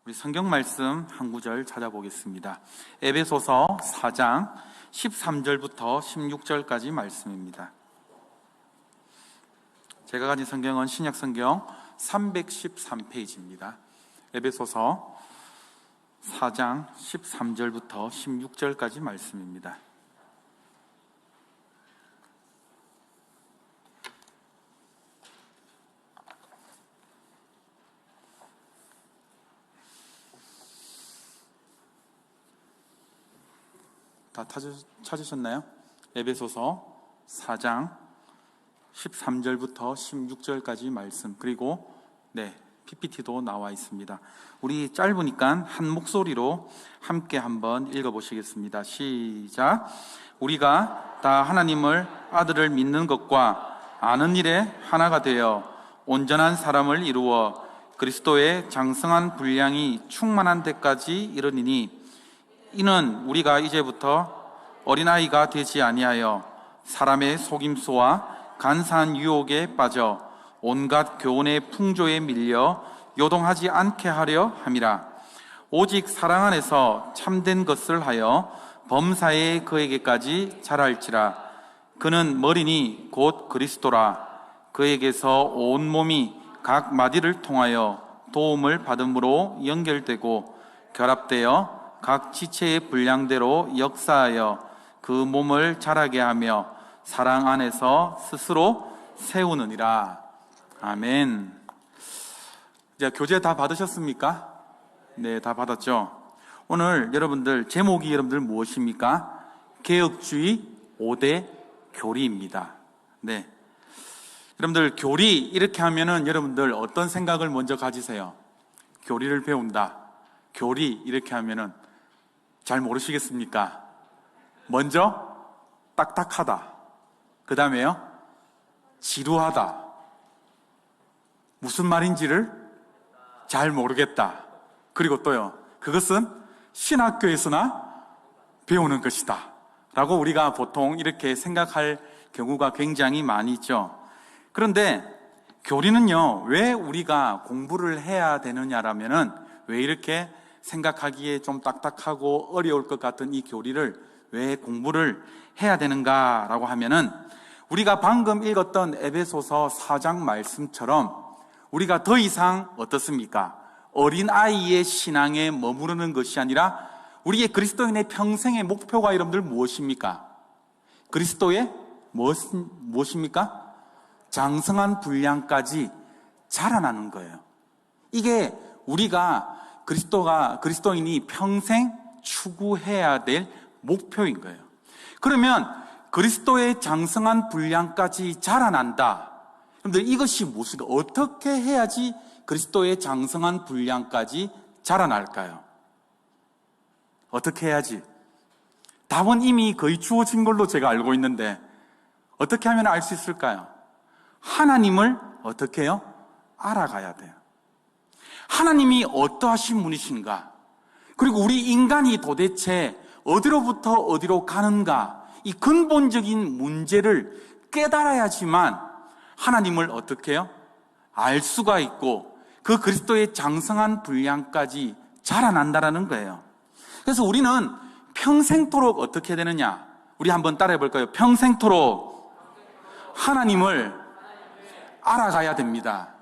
우리 성경 말씀 한 구절 찾아보겠습니다. 에베소서 4장 13절부터 16절까지 말씀입니다. 제가 가진 성경은 신약 성경 313페이지입니다. 에베소서 4장 13절부터 16절까지 말씀입니다. 다 찾으셨나요? 에베소서 4장 13절부터 16절까지 말씀, 그리고 PPT도 나와 있습니다. 우리 짧으니까 한 목소리로 함께 한번 읽어보시겠습니다. 시작. 우리가 다 하나님을 아들을 믿는 것과 아는 일에 하나가 되어 온전한 사람을 이루어 그리스도의 장성한 분량이 충만한 데까지 이르니니, 이는 우리가 이제부터 어린아이가 되지 아니하여 사람의 속임수와 간사한 유혹에 빠져 온갖 교훈의 풍조에 밀려 요동하지 않게 하려 함이라. 오직 사랑 안에서 참된 것을 하여 범사에 그에게까지 자랄지라. 그는 머리니 곧 그리스도라. 그에게서 온 몸이 각 마디를 통하여 도움을 받음으로 연결되고 결합되어 각 지체의 분량대로 역사하여 그 몸을 자라게 하며 사랑 안에서 스스로 세우느니라. 아멘. 이제 교재 다 받으셨습니까? 네, 다 받았죠. 오늘 여러분들 제목이 무엇입니까? 개혁주의 5대 교리입니다. 네. 여러분들 교리 이렇게 하면은 여러분들 어떤 생각을 먼저 가지세요? 교리를 배운다. 교리 이렇게 하면은 잘 모르시겠습니까? 먼저 딱딱하다. 그 다음에요, 지루하다. 무슨 말인지를 잘 모르겠다. 그리고 또요, 그것은 신학교에서나 배우는 것이다 라고 우리가 보통 이렇게 생각할 경우가 굉장히 많이 있죠. 그런데 교리는요, 왜 우리가 공부를 해야 되느냐라면은, 왜 이렇게 생각하기에 좀 딱딱하고 어려울 것 같은 이 교리를 왜 공부를 해야 되는가라고 하면은, 우리가 방금 읽었던 에베소서 4장 말씀처럼 우리가 더 이상 어떻습니까? 어린아이의 신앙에 머무르는 것이 아니라 우리의 그리스도인의 평생의 목표가 여러분들 무엇입니까? 그리스도의 무엇입니까? 장성한 분량까지 자라나는 거예요. 이게 우리가 그리스도인이 평생 추구해야 될 목표인 거예요. 그러면 그리스도의 장성한 분량까지 자라난다. 여러분들 이것이 무엇일까? 어떻게 해야지 그리스도의 장성한 분량까지 자라날까요? 어떻게 해야지? 답은 이미 거의 주어진 걸로 제가 알고 있는데, 어떻게 하면 알 수 있을까요? 하나님을 어떻게 해요? 알아가야 돼요. 하나님이 어떠하신 분이신가? 그리고 우리 인간이 도대체 어디로부터 어디로 가는가? 이 근본적인 문제를 깨달아야지만 하나님을 어떻게 해요? 알 수가 있고 그 그리스도의 장성한 분량까지 자라난다라는 거예요. 그래서 우리는 평생토록 어떻게 되느냐? 우리 한번 따라해 볼까요? 평생토록 하나님을 알아가야 됩니다.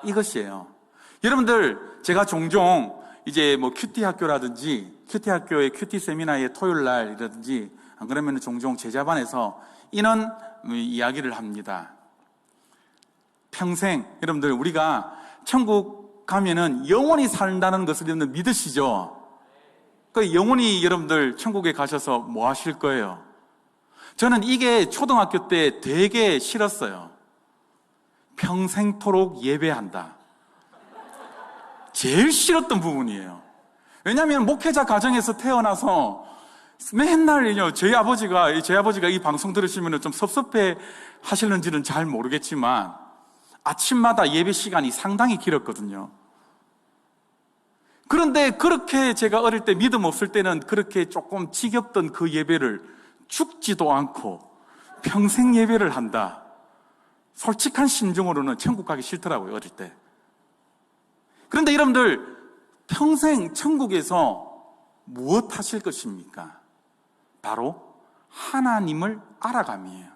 이것이에요. 여러분들, 제가 종종 이제 큐티 학교라든지 큐티 학교의 큐티 세미나의 토요일 날이라든지, 안 그러면 종종 제자반에서 이런 이야기를 합니다. 평생, 여러분들, 우리가 천국 가면은 영원히 산다는 것을 여러분들 믿으시죠? 그 영원히 여러분들 천국에 가셔서 뭐 하실 거예요? 저는 이게 초등학교 때 되게 싫었어요. 평생토록 예배한다. 제일 싫었던 부분이에요. 왜냐하면 목회자 가정에서 태어나서 맨날 저희 아버지가 이 방송 들으시면 좀 섭섭해 하실는지는 잘 모르겠지만 아침마다 예배 시간이 상당히 길었거든요. 그런데 그렇게 제가 어릴 때 믿음 없을 때는 그렇게 조금 지겹던 그 예배를 죽지도 않고 평생 예배를 한다. 솔직한 심정으로는 천국 가기 싫더라고요, 어릴 때. 그런데 여러분들, 평생 천국에서 무엇 하실 것입니까? 바로 하나님을 알아감이에요.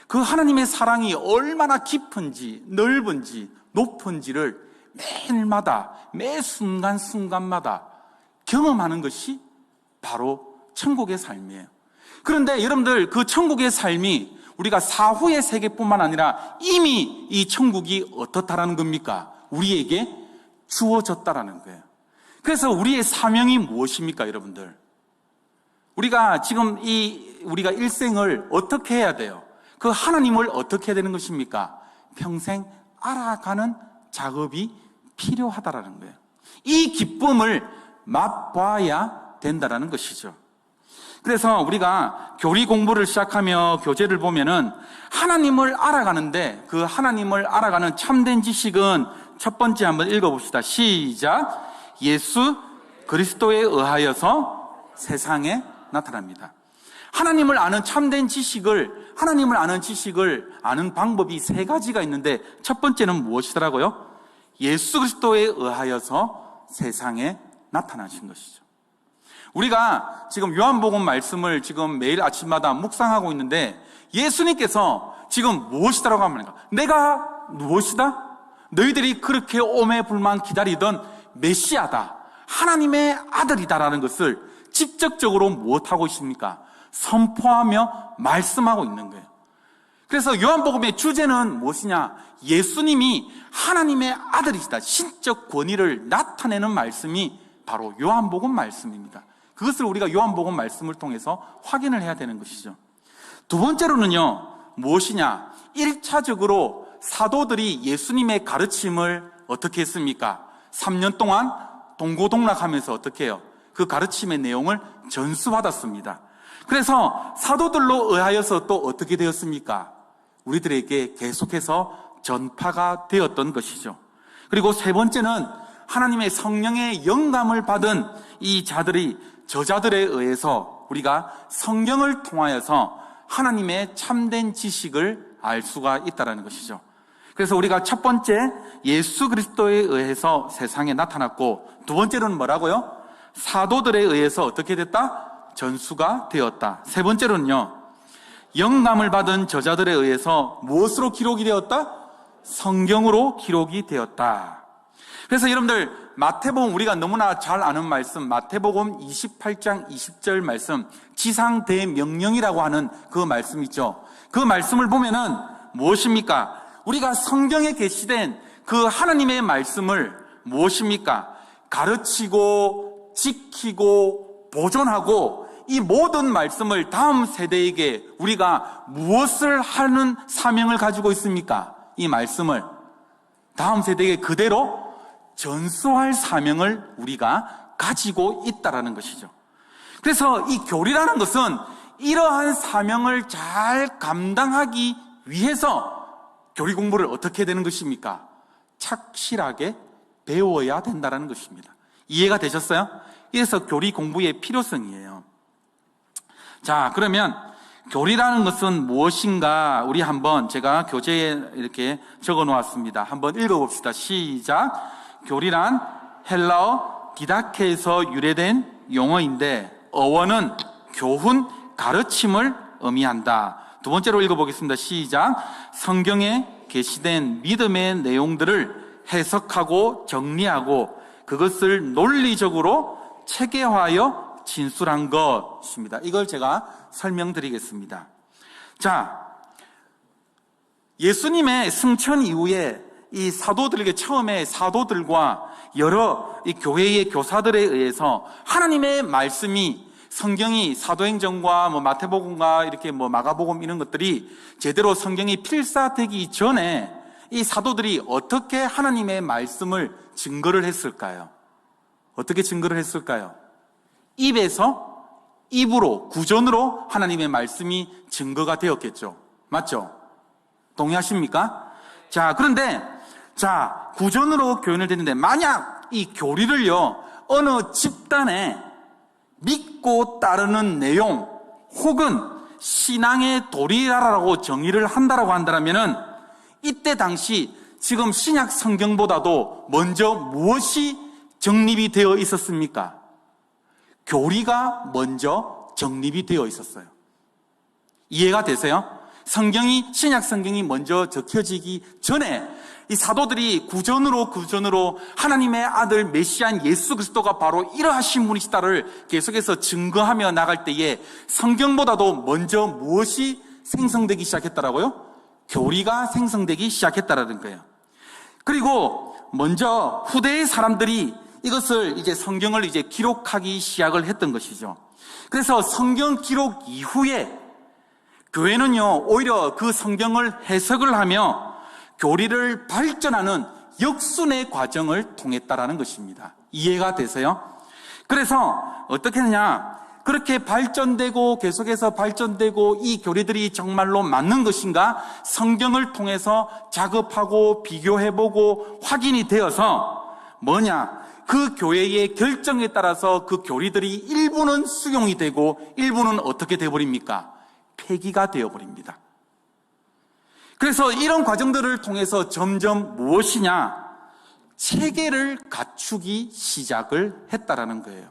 그 하나님의 사랑이 얼마나 깊은지, 넓은지, 높은지를 매일마다, 매 순간순간마다 경험하는 것이 바로 천국의 삶이에요. 그런데 여러분들, 그 천국의 삶이 우리가 사후의 세계뿐만 아니라 이미 이 천국이 어떻다라는 겁니까? 우리에게 주어졌다라는 거예요. 그래서 우리의 사명이 무엇입니까, 여러분들? 우리가 지금 우리가 일생을 어떻게 해야 돼요? 그 하나님을 어떻게 해야 되는 것입니까? 평생 알아가는 작업이 필요하다라는 거예요. 이 기쁨을 맛봐야 된다라는 것이죠. 그래서 우리가 교리 공부를 시작하며 교재를 보면은 하나님을 알아가는데, 그 하나님을 알아가는 참된 지식은 첫 번째 한번 읽어봅시다. 시작. 예수 그리스도에 의하여서 세상에 나타납니다. 하나님을 아는 참된 지식을, 하나님을 아는 지식을 아는 방법이 세 가지가 있는데, 첫 번째는 무엇이더라고요? 예수 그리스도에 의하여서 세상에 나타나신 것이죠. 우리가 지금 요한복음 말씀을 지금 매일 아침마다 묵상하고 있는데, 예수님께서 지금 무엇이다라고 합니까? 내가 무엇이다? 너희들이 그렇게 오매불만 기다리던 메시아다, 하나님의 아들이다라는 것을 직접적으로 무엇하고 있습니까? 선포하며 말씀하고 있는 거예요. 그래서 요한복음의 주제는 무엇이냐? 예수님이 하나님의 아들이시다, 신적 권위를 나타내는 말씀이 바로 요한복음 말씀입니다. 그것을 우리가 요한복음 말씀을 통해서 확인을 해야 되는 것이죠. 두 번째로는요, 무엇이냐? 1차적으로 사도들이 예수님의 가르침을 어떻게 했습니까? 3년 동안 동고동락하면서 어떻게 해요? 그 가르침의 내용을 전수받았습니다. 그래서 사도들로 의하여서 또 어떻게 되었습니까? 우리들에게 계속해서 전파가 되었던 것이죠. 그리고 세 번째는 하나님의 성령의 영감을 받은 이 자들이, 저자들에 의해서 우리가 성경을 통하여서 하나님의 참된 지식을 알 수가 있다는 것이죠. 그래서 우리가 첫 번째, 예수 그리스도에 의해서 세상에 나타났고, 두 번째로는 뭐라고요? 사도들에 의해서 어떻게 됐다? 전수가 되었다. 세 번째로는요, 영감을 받은 저자들에 의해서 무엇으로 기록이 되었다? 성경으로 기록이 되었다. 그래서 여러분들, 마태복음, 우리가 너무나 잘 아는 말씀, 마태복음 28장 20절 말씀, 지상대명령이라고 하는 그 말씀 있죠. 그 말씀을 보면은 무엇입니까? 우리가 성경에 계시된 그 하나님의 말씀을 무엇입니까? 가르치고 지키고 보존하고, 이 모든 말씀을 다음 세대에게 우리가 무엇을 하는 사명을 가지고 있습니까? 이 말씀을 다음 세대에게 그대로 전수할 사명을 우리가 가지고 있다라는 것이죠. 그래서 이 교리라는 것은 이러한 사명을 잘 감당하기 위해서 교리 공부를 어떻게 되는 것입니까? 착실하게 배워야 된다는 것입니다. 이해가 되셨어요? 이래서 교리 공부의 필요성이에요. 자, 그러면 교리라는 것은 무엇인가? 우리 한번, 제가 교재에 이렇게 적어 놓았습니다. 한번 읽어봅시다. 시작. 교리란 헬라어 디다케에서 유래된 용어인데, 어원은 교훈, 가르침을 의미한다. 두 번째로 읽어보겠습니다. 시작. 성경에 게시된 믿음의 내용들을 해석하고 정리하고 그것을 논리적으로 체계화하여 진술한 것입니다. 이걸 제가 설명드리겠습니다. 자, 예수님의 승천 이후에 이 사도들에게, 처음에 사도들과 여러 이 교회의 교사들에 의해서 하나님의 말씀이, 성경이 사도행전과 마태복음과 이렇게 마가복음 이런 것들이 제대로 성경이 필사되기 전에 이 사도들이 어떻게 하나님의 말씀을 증거를 했을까요? 어떻게 증거를 했을까요? 입에서 입으로, 구전으로 하나님의 말씀이 증거가 되었겠죠. 맞죠? 동의하십니까? 자, 그런데 구전으로 교훈을 드리는데, 만약 이 교리를요, 어느 집단에 믿고 따르는 내용 혹은 신앙의 도리라라고 정의를 한다라고 한다면은, 이때 당시 지금 신약 성경보다도 먼저 무엇이 정립이 되어 있었습니까? 교리가 먼저 정립이 되어 있었어요. 이해가 되세요? 신약 성경이 먼저 적혀지기 전에 이 사도들이 구전으로 하나님의 아들 메시아인 예수 그리스도가 바로 이러하신 분이시다를 계속해서 증거하며 나갈 때에 성경보다도 먼저 무엇이 생성되기 시작했다라고요? 교리가 생성되기 시작했다라는 거예요. 그리고 먼저 후대의 사람들이 이것을 이제 성경을 이제 기록하기 시작을 했던 것이죠. 그래서 성경 기록 이후에 교회는요, 오히려 그 성경을 해석을 하며 교리를 발전하는 역순의 과정을 통했다라는 것입니다. 이해가 되세요? 그래서 어떻게 하느냐, 그렇게 발전되고 계속해서 발전되고 이 교리들이 정말로 맞는 것인가 성경을 통해서 작업하고 비교해보고 확인이 되어서 뭐냐, 그 교회의 결정에 따라서 그 교리들이 일부는 수용이 되고 일부는 어떻게 되어버립니까? 폐기가 되어버립니다. 그래서 이런 과정들을 통해서 점점 무엇이냐? 체계를 갖추기 시작을 했다라는 거예요.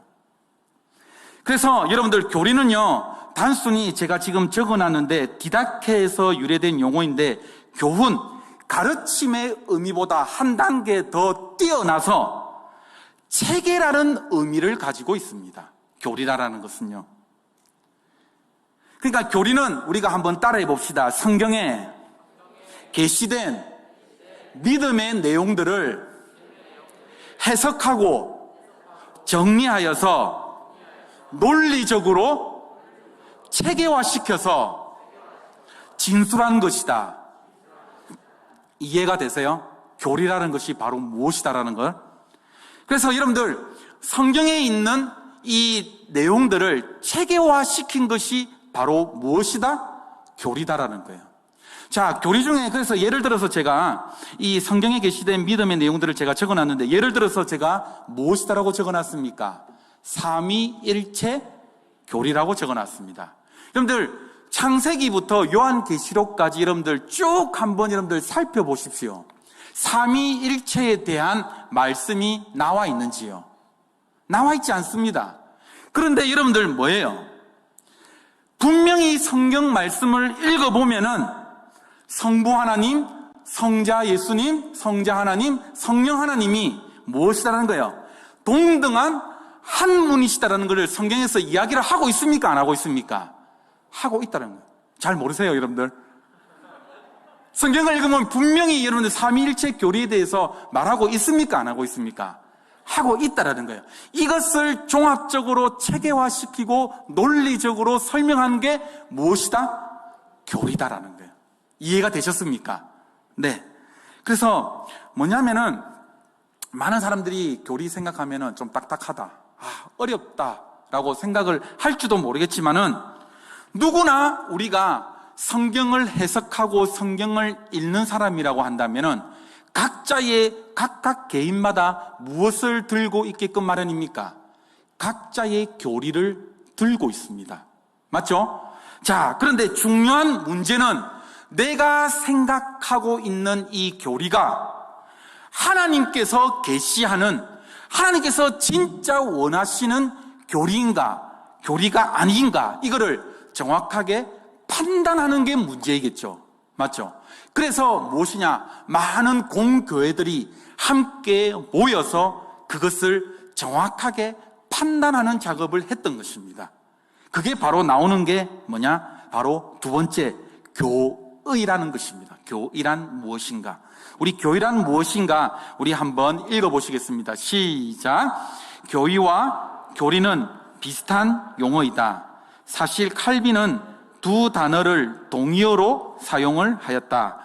그래서 여러분들 교리는요, 단순히 제가 지금 적어놨는데 디다케에서 유래된 용어인데 교훈, 가르침의 의미보다 한 단계 더 뛰어나서 체계라는 의미를 가지고 있습니다. 교리라는 것은요. 그러니까 교리는 우리가 한번 따라해 봅시다. 성경에 계시된 믿음의 내용들을 해석하고 정리하여서 논리적으로 체계화시켜서 진술한 것이다. 이해가 되세요? 교리라는 것이 바로 무엇이다라는 걸. 그래서 여러분들 성경에 있는 이 내용들을 체계화시킨 것이 바로 무엇이다? 교리다라는 거예요. 자, 교리 중에 그래서 예를 들어서 제가 이 성경에 계시된 믿음의 내용들을 제가 적어놨는데 예를 들어서 제가 무엇이다라고 적어놨습니까? 삼위일체 교리라고 적어놨습니다. 여러분들 창세기부터 요한계시록까지 여러분들 쭉 한번 여러분들 살펴보십시오. 삼위일체에 대한 말씀이 나와 있는지요? 나와 있지 않습니다. 그런데 여러분들 뭐예요? 분명히 성경 말씀을 읽어보면은 성부 하나님, 성자 예수님, 성자 하나님, 성령 하나님이 무엇이다라는 거예요? 동등한 한 분이시다라는 것을 성경에서 이야기를 하고 있습니까? 안 하고 있습니까? 하고 있다는 거예요. 잘 모르세요, 여러분들? 성경을 읽으면 분명히 여러분들 삼위일체 교리에 대해서 말하고 있습니까? 안 하고 있습니까? 하고 있다라는 거예요. 이것을 종합적으로 체계화시키고 논리적으로 설명한 게 무엇이다? 교리다라는 거예요. 이해가 되셨습니까? 네. 그래서 뭐냐면은 많은 사람들이 교리 생각하면은 좀 딱딱하다, 어렵다라고 생각을 할지도 모르겠지만은 누구나 우리가 성경을 해석하고 성경을 읽는 사람이라고 한다면은 각각 개인마다 무엇을 들고 있게끔 마련입니까? 각자의 교리를 들고 있습니다. 맞죠? 자, 그런데 중요한 문제는 내가 생각하고 있는 이 교리가 하나님께서 계시하는, 하나님께서 진짜 원하시는 교리인가, 교리가 아닌가, 이거를 정확하게 판단하는 게 문제이겠죠. 맞죠? 그래서 무엇이냐? 많은 공교회들이 함께 모여서 그것을 정확하게 판단하는 작업을 했던 것입니다. 그게 바로 나오는 게 뭐냐? 바로 두 번째, 교의라는 것입니다. 교의란 무엇인가? 우리 교의란 무엇인가? 우리 한번 읽어보시겠습니다. 시작. 교의와 교리는 비슷한 용어이다. 사실 칼빈은 두 단어를 동의어로 사용을 하였다.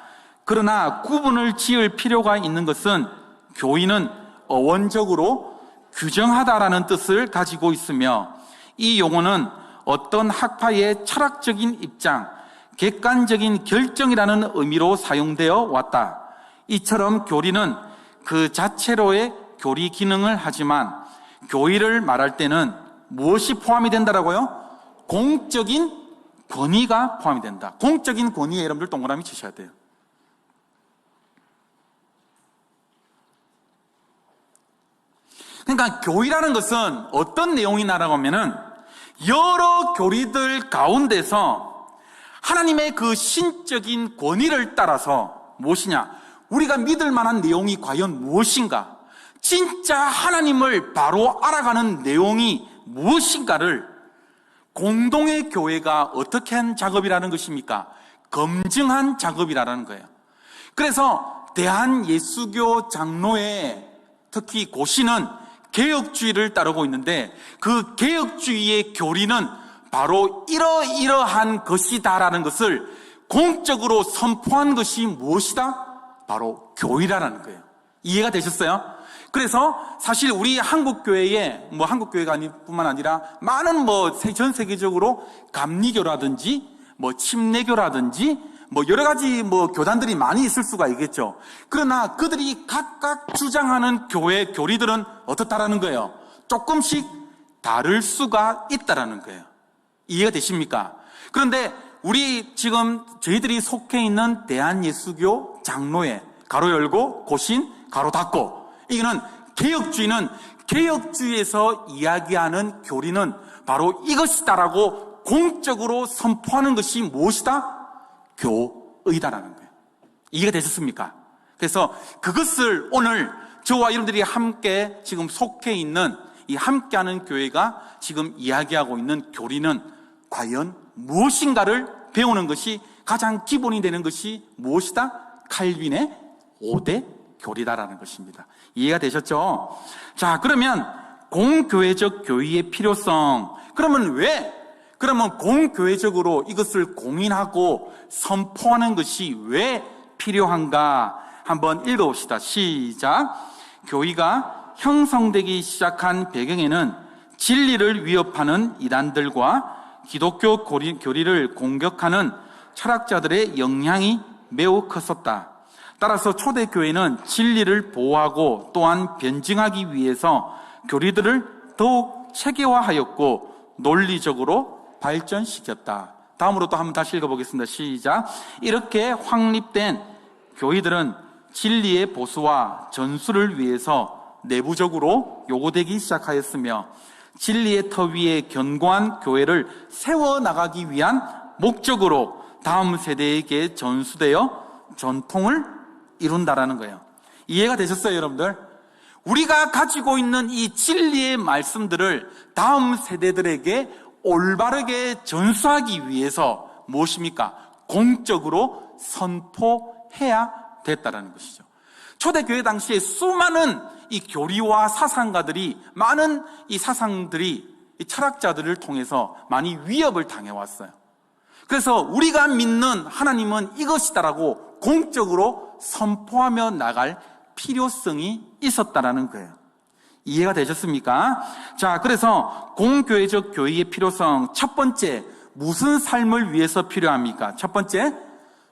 그러나 구분을 지을 필요가 있는 것은 교의는 어원적으로 규정하다라는 뜻을 가지고 있으며 이 용어는 어떤 학파의 철학적인 입장, 객관적인 결정이라는 의미로 사용되어 왔다. 이처럼 교리는 그 자체로의 교리 기능을 하지만 교의를 말할 때는 무엇이 포함이 된다라고요? 공적인 권위가 포함이 된다. 공적인 권위에 여러분들 동그라미 치셔야 돼요. 그러니까 교회라는 것은 어떤 내용이냐라고 하면은 여러 교리들 가운데서 하나님의 그 신적인 권위를 따라서 무엇이냐? 우리가 믿을 만한 내용이 과연 무엇인가? 진짜 하나님을 바로 알아가는 내용이 무엇인가를 공동의 교회가 어떻게 한 작업이라는 것입니까? 검증한 작업이라는 거예요. 그래서 대한예수교 장로회 특히 고시는 개혁주의를 따르고 있는데 그 개혁주의의 교리는 바로 이러이러한 것이다라는 것을 공적으로 선포한 것이 무엇이다? 바로 교회라는 거예요. 이해가 되셨어요? 그래서 사실 우리 한국교회에 한국교회가 뿐만 아니라 많은 전 세계적으로 감리교라든지 침례교라든지 여러 가지 교단들이 많이 있을 수가 있겠죠. 그러나 그들이 각각 주장하는 교회 교리들은 어떻다라는 거예요? 조금씩 다를 수가 있다라는 거예요. 이해가 되십니까? 그런데 저희들이 속해 있는 대한예수교 장로회 가로 열고 고신 가로 닫고 이거는 개혁주의는 개혁주의에서 이야기하는 교리는 바로 이것이다라고 공적으로 선포하는 것이 무엇이다? 교의다라는 거예요. 이해가 되셨습니까? 그래서 그것을 오늘 저와 여러분들이 함께 지금 속해 있는 이 함께하는 교회가 지금 이야기하고 있는 교리는 과연 무엇인가를 배우는 것이 가장 기본이 되는 것이 무엇이다? 칼빈의 5대 교리다라는 것입니다. 이해가 되셨죠? 자, 그러면 공교회적 교의의 필요성. 그러면 공교회적으로 이것을 공인하고 선포하는 것이 왜 필요한가? 한번 읽어봅시다. 시작. 교의가 형성되기 시작한 배경에는 진리를 위협하는 이단들과 기독교 교리를 공격하는 철학자들의 영향이 매우 컸었다. 따라서 초대교회는 진리를 보호하고 또한 변증하기 위해서 교리들을 더욱 체계화하였고 논리적으로 발전시켰다. 다음으로 또 한번 다시 읽어보겠습니다. 시작. 이렇게 확립된 교회들은 진리의 보수와 전수를 위해서 내부적으로 요구되기 시작하였으며 진리의 터 위에 견고한 교회를 세워나가기 위한 목적으로 다음 세대에게 전수되어 전통을 이룬다라는 거예요. 이해가 되셨어요, 여러분들? 우리가 가지고 있는 이 진리의 말씀들을 다음 세대들에게 올바르게 전수하기 위해서 무엇입니까? 공적으로 선포해야 됐다라는 것이죠. 초대교회 당시에 수많은 이 교리와 사상가들이 많은 이 사상들이 이 철학자들을 통해서 많이 위협을 당해왔어요. 그래서 우리가 믿는 하나님은 이것이다라고 공적으로 선포하며 나갈 필요성이 있었다라는 거예요. 이해가 되셨습니까? 자, 그래서 공교회적 교회의 필요성 첫 번째, 무슨 삶을 위해서 필요합니까? 첫 번째,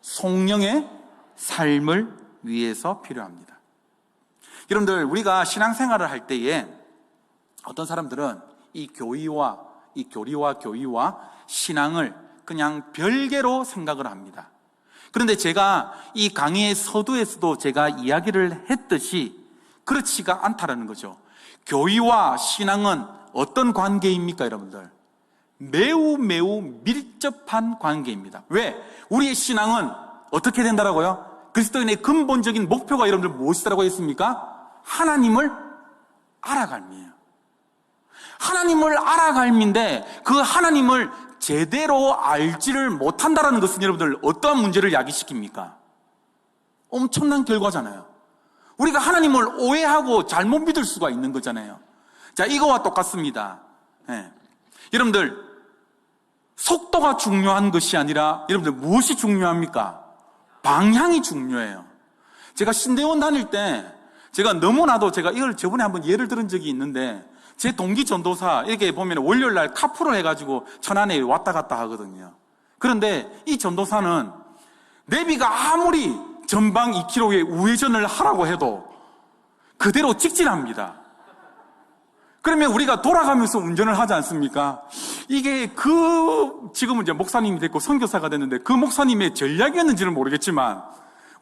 성령의 삶을 위해서 필요합니다. 여러분들, 우리가 신앙생활을 할 때에 어떤 사람들은 이 교리와 교의와 신앙을 그냥 별개로 생각을 합니다. 그런데 제가 이 강의의 서두에서도 제가 이야기를 했듯이 그렇지가 않다라는 거죠. 교의와 신앙은 어떤 관계입니까, 여러분들? 매우 밀접한 관계입니다. 왜? 우리의 신앙은 어떻게 된다라고요? 그리스도인의 근본적인 목표가 여러분들 무엇이라고 했습니까? 하나님을 알아갈미예요. 하나님을 알아갈미인데 그 하나님을 제대로 알지를 못한다는 것은 여러분들 어떠한 문제를 야기시킵니까? 엄청난 결과잖아요. 우리가 하나님을 오해하고 잘못 믿을 수가 있는 거잖아요. 자, 이거와 똑같습니다. 여러분들, 속도가 중요한 것이 아니라 여러분들 무엇이 중요합니까? 방향이 중요해요. 제가 신대원 다닐 때 제가 이걸 저번에 한번 예를 들은 적이 있는데 제 동기 전도사 이렇게 보면 월요일 날 카풀을 해가지고 천안에 왔다 갔다 하거든요. 그런데 이 전도사는 내비가 아무리 전방 2km의 우회전을 하라고 해도 그대로 직진합니다. 그러면 우리가 돌아가면서 운전을 하지 않습니까? 이게 지금은 이제 목사님이 됐고 선교사가 됐는데 그 목사님의 전략이었는지는 모르겠지만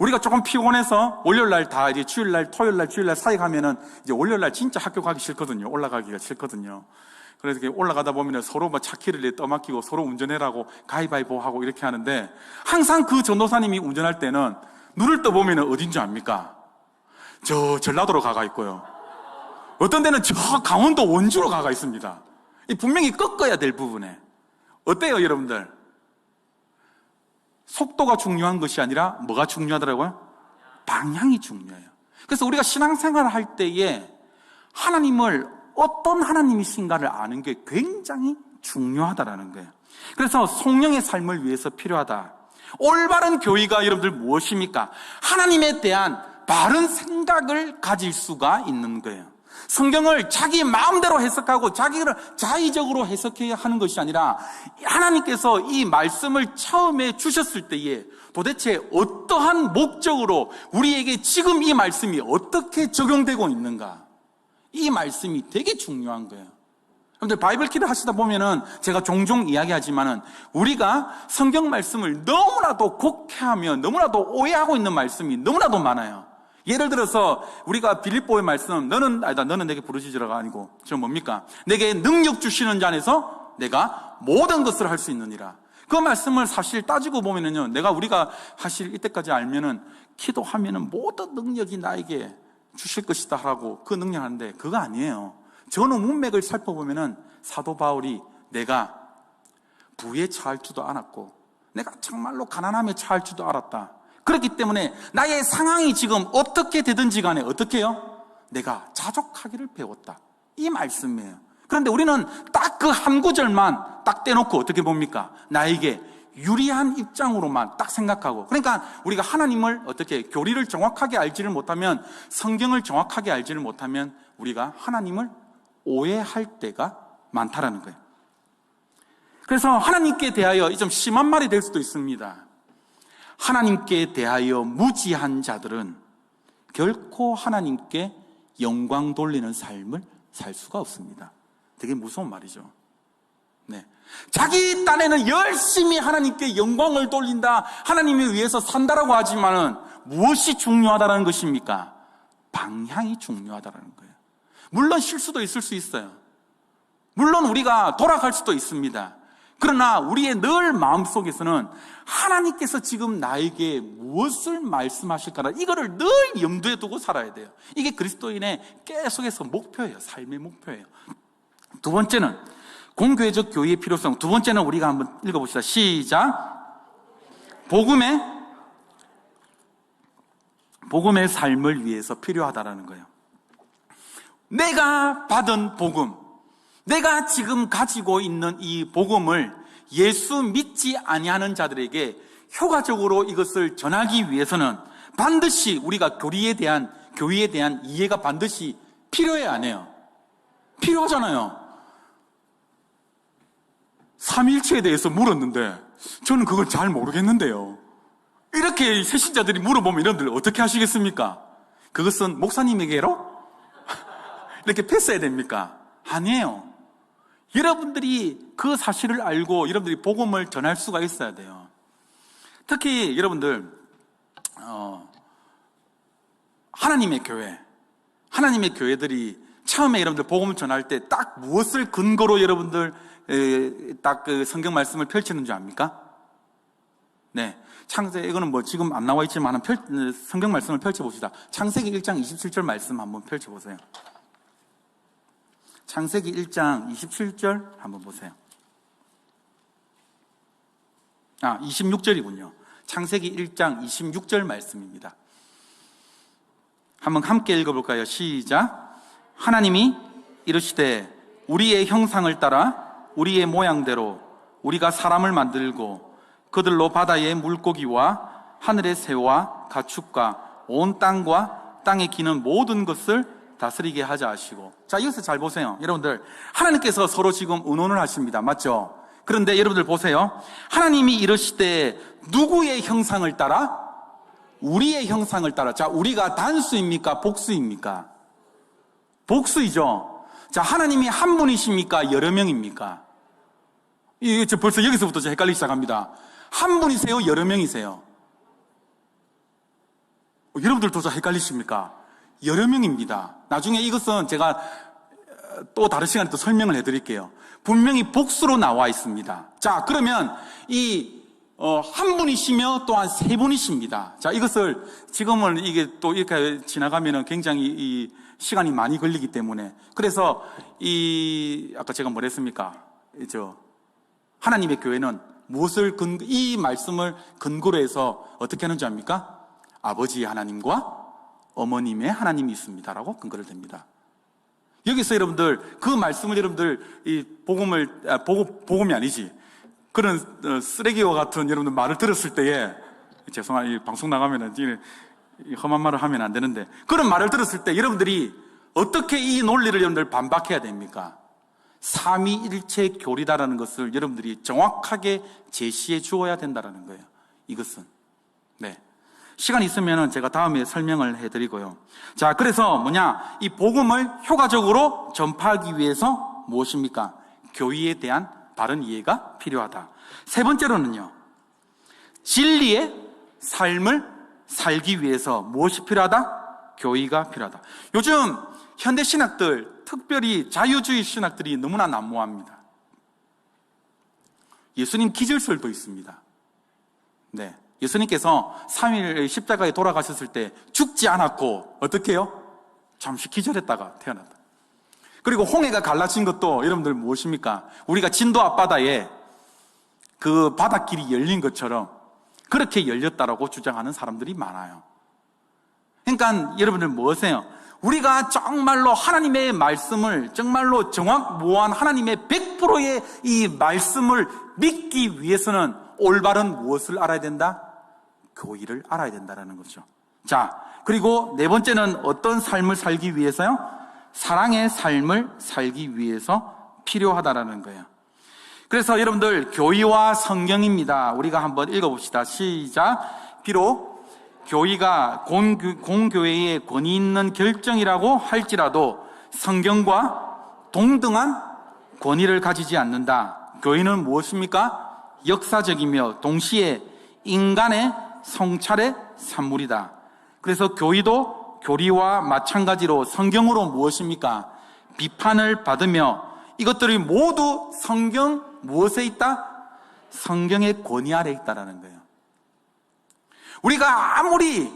우리가 조금 피곤해서 월요일날 다 이제 주일날, 토요일날, 주일날 사이 가면은 이제 월요일날 진짜 학교 가기 싫거든요. 올라가기가 싫거든요. 그래서 이렇게 올라가다 보면은 서로 막 차키를 떠맡기고 서로 운전해라고 가위바위보 하고 이렇게 하는데 항상 그 전도사님이 운전할 때는 눈을 떠보면은 어딘지 압니까? 저 전라도로 가가 있고요. 어떤 데는 저 강원도 원주로 가가 있습니다. 분명히 꺾어야 될 부분에. 어때요, 여러분들? 속도가 중요한 것이 아니라 뭐가 중요하더라고요? 방향이 중요해요. 그래서 우리가 신앙생활을 할 때에 하나님을 어떤 하나님이신가를 아는 게 굉장히 중요하다라는 거예요. 그래서 성령의 삶을 위해서 필요하다. 올바른 교회가 여러분들 무엇입니까? 하나님에 대한 바른 생각을 가질 수가 있는 거예요. 성경을 자기 마음대로 해석하고 자기를 자의적으로 해석해야 하는 것이 아니라 하나님께서 이 말씀을 처음에 주셨을 때에 도대체 어떠한 목적으로 우리에게 지금 이 말씀이 어떻게 적용되고 있는가, 이 말씀이 되게 중요한 거예요. 여러분들 바이블키를 하시다 보면은 제가 종종 이야기하지만은 우리가 성경 말씀을 너무나도 곡해하며 너무나도 오해하고 있는 말씀이 너무나도 많아요. 예를 들어서 우리가 빌립보의 말씀, 너는 내게 부르짖으라가 아니고 저 뭡니까? 내게 능력 주시는 자 안에서 내가 모든 것을 할 수 있느니라. 그 말씀을 사실 따지고 보면은요, 우리가 사실 이때까지 알면은 기도하면은 모든 능력이 나에게 주실 것이다 하고 그 능력 하는데 그거 아니에요. 전후 문맥을 살펴보면은 사도 바울이 내가 부에 처할 줄도 알았고 내가 정말로 가난함에 처할 줄도 알았다. 그렇기 때문에 나의 상황이 지금 어떻게 되든지 간에 어떻게 해요? 내가 자족하기를 배웠다. 이 말씀이에요. 그런데 우리는 딱 그 한 구절만 딱 떼놓고 어떻게 봅니까? 나에게 유리한 입장으로만 딱 생각하고, 그러니까 우리가 하나님을 어떻게 교리를 정확하게 알지를 못하면, 성경을 정확하게 알지를 못하면 우리가 하나님을 오해할 때가 많다라는 거예요. 그래서 하나님께 대하여 좀 심한 말이 될 수도 있습니다. 하나님께 대하여 무지한 자들은 결코 하나님께 영광 돌리는 삶을 살 수가 없습니다. 되게 무서운 말이죠. 네. 자기 딴에는 열심히 하나님께 영광을 돌린다, 하나님을 위해서 산다라고 하지만은 무엇이 중요하다는 것입니까? 방향이 중요하다는 거예요. 물론 실수도 있을 수 있어요. 물론 우리가 돌아갈 수도 있습니다. 그러나 우리의 늘 마음속에서는 하나님께서 지금 나에게 무엇을 말씀하실까라, 이거를 늘 염두에 두고 살아야 돼요. 이게 그리스도인의 계속해서 목표예요. 삶의 목표예요. 두 번째는 공교회적 교회의 필요성. 두 번째는 우리가 한번 읽어봅시다. 시작. 복음의 삶을 위해서 필요하다라는 거예요. 내가 받은 복음, 내가 지금 가지고 있는 이 복음을 예수 믿지 아니하는 자들에게 효과적으로 이것을 전하기 위해서는 반드시 우리가 교회에 대한 이해가 반드시 필요해야 안 해요? 필요하잖아요. 삼위일체에 대해서 물었는데 저는 그걸 잘 모르겠는데요. 이렇게 새신자들이 물어보면 여러분들 어떻게 하시겠습니까? 그것은 목사님에게로 이렇게 패스해야 됩니까? 아니에요. 여러분들이 그 사실을 알고 여러분들이 복음을 전할 수가 있어야 돼요. 특히 여러분들 하나님의 교회들이 처음에 여러분들 복음을 전할 때 딱 무엇을 근거로 여러분들 딱 그 성경 말씀을 펼치는 줄 압니까? 네, 이거는 뭐 지금 안 나와 있지만 성경 말씀을 펼쳐봅시다. 창세기 1장 27절 말씀 한번 펼쳐보세요. 창세기 1장 27절 한번 보세요. 26절이군요. 창세기 1장 26절 말씀입니다. 한번 함께 읽어볼까요? 시작. 하나님이 이르시되 우리의 형상을 따라 우리의 모양대로 우리가 사람을 만들고 그들로 바다의 물고기와 하늘의 새와 가축과 온 땅과 땅에 기는 모든 것을 다스리게 하자 하시고. 자, 이것을 잘 보세요. 여러분들, 하나님께서 서로 지금 의논을 하십니다. 맞죠? 그런데 여러분들 보세요. 하나님이 이르시되 누구의 형상을 따라? 우리의 형상을 따라. 자, 우리가 단수입니까? 복수입니까? 복수이죠. 자, 하나님이 한 분이십니까? 여러 명입니까? 이게 벌써 여기서부터 헷갈리기 시작합니다. 한 분이세요? 여러 명이세요? 여러분들도 좀 헷갈리십니까? 여러 명입니다. 나중에 이것은 제가 또 다른 시간에 또 설명을 해드릴게요. 분명히 복수로 나와 있습니다. 자, 그러면 한 분이시며 또한 세 분이십니다. 자, 이것을 지금은 이게 또 이렇게 지나가면은 굉장히 이 시간이 많이 걸리기 때문에, 그래서 아까 제가 뭘 했습니까? 하나님의 교회는 이 말씀을 근거로 해서 어떻게 하는지 압니까? 아버지 하나님과 어머님의 하나님이 있습니다라고 근거를 댑니다. 여기서 여러분들 그 말씀을 여러분들 이 복음이 아니지, 그런 쓰레기와 같은 여러분들 말을 들었을 때에, 죄송합니다, 방송 나가면은 험한 말을 하면 안 되는데, 그런 말을 들었을 때 여러분들이 어떻게 이 논리를 여러분들 반박해야 됩니까? 삼위일체 교리다라는 것을 여러분들이 정확하게 제시해 주어야 된다는 거예요. 이것은. 네. 시간 있으면 제가 다음에 설명을 해드리고요. 자, 그래서 이 복음을 효과적으로 전파하기 위해서 무엇입니까? 교리에 대한 바른 이해가 필요하다. 세 번째로는요, 진리의 삶을 살기 위해서 무엇이 필요하다? 교리가 필요하다. 요즘 현대 신학들, 특별히 자유주의 신학들이 너무나 난무합니다. 예수님 기절설도 있습니다. 네. 예수님께서 3일 십자가에 돌아가셨을 때 죽지 않았고 어떻게 해요? 잠시 기절했다가 태어났다. 그리고 홍해가 갈라진 것도 여러분들 무엇입니까? 우리가 진도 앞바다에 그 바닷길이 열린 것처럼 그렇게 열렸다라고 주장하는 사람들이 많아요. 그러니까 여러분들 무엇이에요? 우리가 정말로 하나님의 말씀을, 정말로 정확무한 하나님의 100%의 이 말씀을 믿기 위해서는 올바른 무엇을 알아야 된다? 교리를 알아야 된다는 거죠. 자, 그리고 네 번째는 어떤 삶을 살기 위해서요? 사랑의 삶을 살기 위해서 필요하다라는 거예요. 그래서 여러분들 교리와 성경입니다. 우리가 한번 읽어봅시다. 시작. 비록 교리가 공교회의 권위 있는 결정이라고 할지라도 성경과 동등한 권위를 가지지 않는다. 교리는 무엇입니까? 역사적이며 동시에 인간의 성찰의 산물이다. 그래서 교리도 교리와 마찬가지로 성경으로 무엇입니까? 비판을 받으며 이것들이 모두 성경 무엇에 있다? 성경의 권위 아래 있다라는 거예요. 우리가 아무리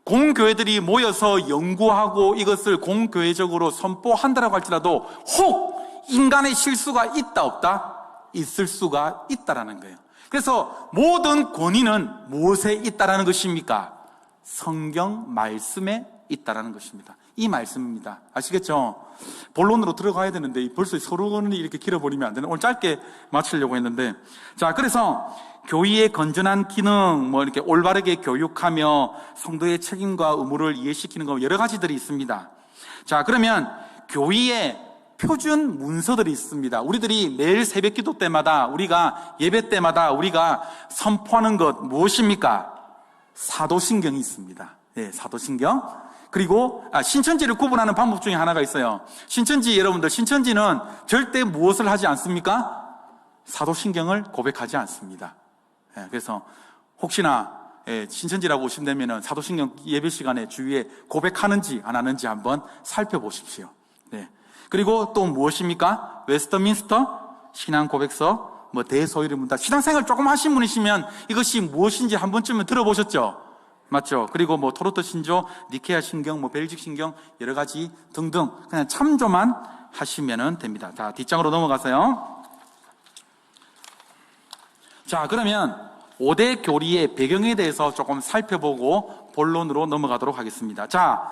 공교회들이 모여서 연구하고 이것을 공교회적으로 선포한다라고 할지라도 혹 인간의 실수가 있다 없다? 있을 수가 있다라는 거예요. 그래서 모든 권위는 무엇에 있다라는 것입니까? 성경 말씀에 있다라는 것입니다. 이 말씀입니다. 아시겠죠? 본론으로 들어가야 되는데 벌써 서론이 이렇게 길어버리면 안 되는, 오늘 짧게 마치려고 했는데, 자, 그래서 교리의 건전한 기능, 이렇게 올바르게 교육하며 성도의 책임과 의무를 이해시키는 거 여러 가지들이 있습니다. 자, 그러면 교리의 표준 문서들이 있습니다. 우리들이 매일 새벽 기도 때마다, 우리가 예배 때마다 우리가 선포하는 것 무엇입니까? 사도신경이 있습니다. 네, 사도신경. 그리고 신천지를 구분하는 방법 중에 하나가 있어요. 신천지 여러분들, 신천지는 절대 무엇을 하지 않습니까? 사도신경을 고백하지 않습니다. 네, 그래서 혹시나 신천지라고 오신다면 사도신경 예배 시간에 주위에 고백하는지 안 하는지 한번 살펴보십시오. 네. 그리고 또 무엇입니까? 웨스터민스터 신앙 고백서, 대소위를 문다. 신앙생활 조금 하신 분이시면 이것이 무엇인지 한 번쯤은 들어보셨죠? 맞죠? 그리고 토로트 신조, 니케아 신경, 벨직 신경, 여러 가지 등등 그냥 참조만 하시면 됩니다. 자, 뒷장으로 넘어가세요. 자, 그러면 5대 교리의 배경에 대해서 조금 살펴보고 본론으로 넘어가도록 하겠습니다. 자,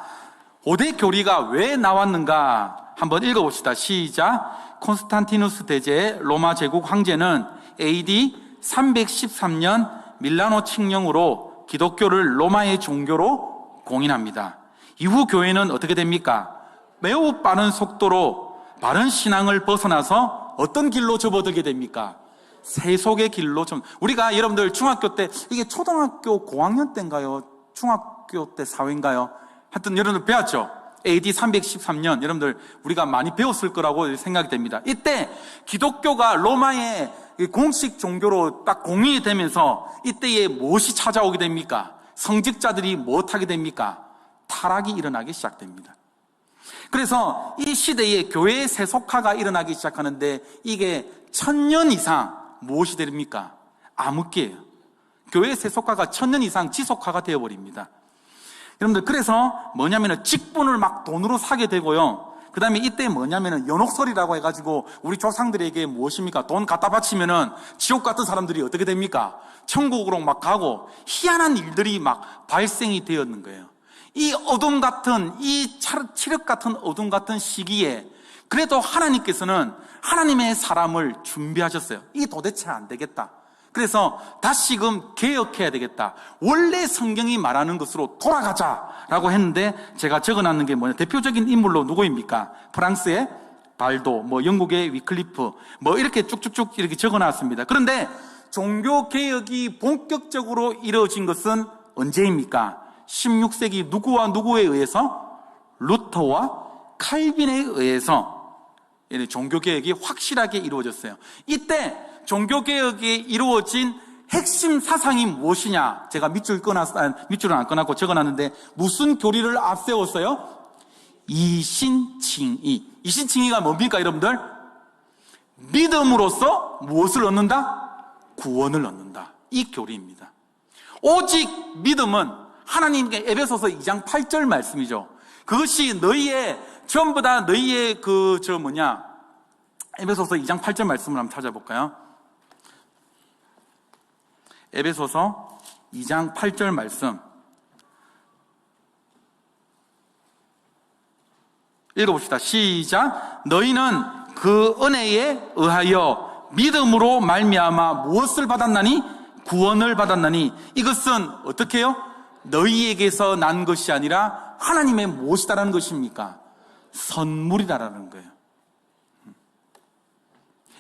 5대 교리가 왜 나왔는가 한번 읽어봅시다. 시작. 콘스탄티누스 대제 로마 제국 황제는 AD 313년 밀라노 칙령으로 기독교를 로마의 종교로 공인합니다. 이후 교회는 어떻게 됩니까? 매우 빠른 속도로 바른 신앙을 벗어나서 어떤 길로 접어들게 됩니까? 세속의 길로 우리가 여러분들 중학교 때, 이게 초등학교 고학년 때인가요? 중학교 때 사회인가요? 하여튼 여러분들 배웠죠? AD 313년, 여러분들 우리가 많이 배웠을 거라고 생각이 됩니다. 이때 기독교가 로마의 공식 종교로 딱 공인이 되면서 이때에 무엇이 찾아오게 됩니까? 성직자들이 무엇하게 됩니까? 타락이 일어나기 시작됩니다. 그래서 이 시대에 교회의 세속화가 일어나기 시작하는데 이게 1000년 이상 무엇이 됩니까? 암흑기예요. 교회의 세속화가 1000년 이상 지속화가 되어버립니다. 여러분들, 그래서 뭐냐면은 직분을 막 돈으로 사게 되고요. 그 다음에 이때 뭐냐면은 연옥설이라고 해가지고 우리 조상들에게 무엇입니까? 돈 갖다 바치면은 지옥 같은 사람들이 어떻게 됩니까? 천국으로 막 가고 희한한 일들이 막 발생이 되었는 거예요. 이 어둠 같은, 이 칠흑 같은 어둠 같은 시기에 그래도 하나님께서는 하나님의 사람을 준비하셨어요. 이게 도대체 안 되겠다. 그래서 다시금 개혁해야 되겠다. 원래 성경이 말하는 것으로 돌아가자라고 했는데 제가 적어놨는 게 뭐냐. 대표적인 인물로 누구입니까? 프랑스의 발도, 영국의 위클리프, 이렇게 쭉쭉쭉 이렇게 적어놨습니다. 그런데 종교개혁이 본격적으로 이루어진 것은 언제입니까? 16세기 누구와 누구에 의해서? 루터와 칼빈에 의해서 종교개혁이 확실하게 이루어졌어요. 이때 종교개혁이 이루어진 핵심 사상이 무엇이냐? 제가 밑줄은 안 꺼놨고 적어놨는데 무슨 교리를 앞세웠어요? 이신칭의. 이신칭의가 뭡니까, 여러분들? 믿음으로써 무엇을 얻는다? 구원을 얻는다. 이 교리입니다. 오직 믿음은 하나님께 에베소서 2장 8절 말씀이죠. 그것이 너희의 전부 다 너희의 에베소서 2장 8절 말씀을 한번 찾아볼까요? 에베소서 2장 8절 말씀 읽어봅시다. 시작. 너희는 그 은혜에 의하여 믿음으로 말미암아 무엇을 받았나니? 구원을 받았나니. 이것은 어떻게 해요? 너희에게서 난 것이 아니라 하나님의 무엇이다라는 것입니까? 선물이다라는 거예요.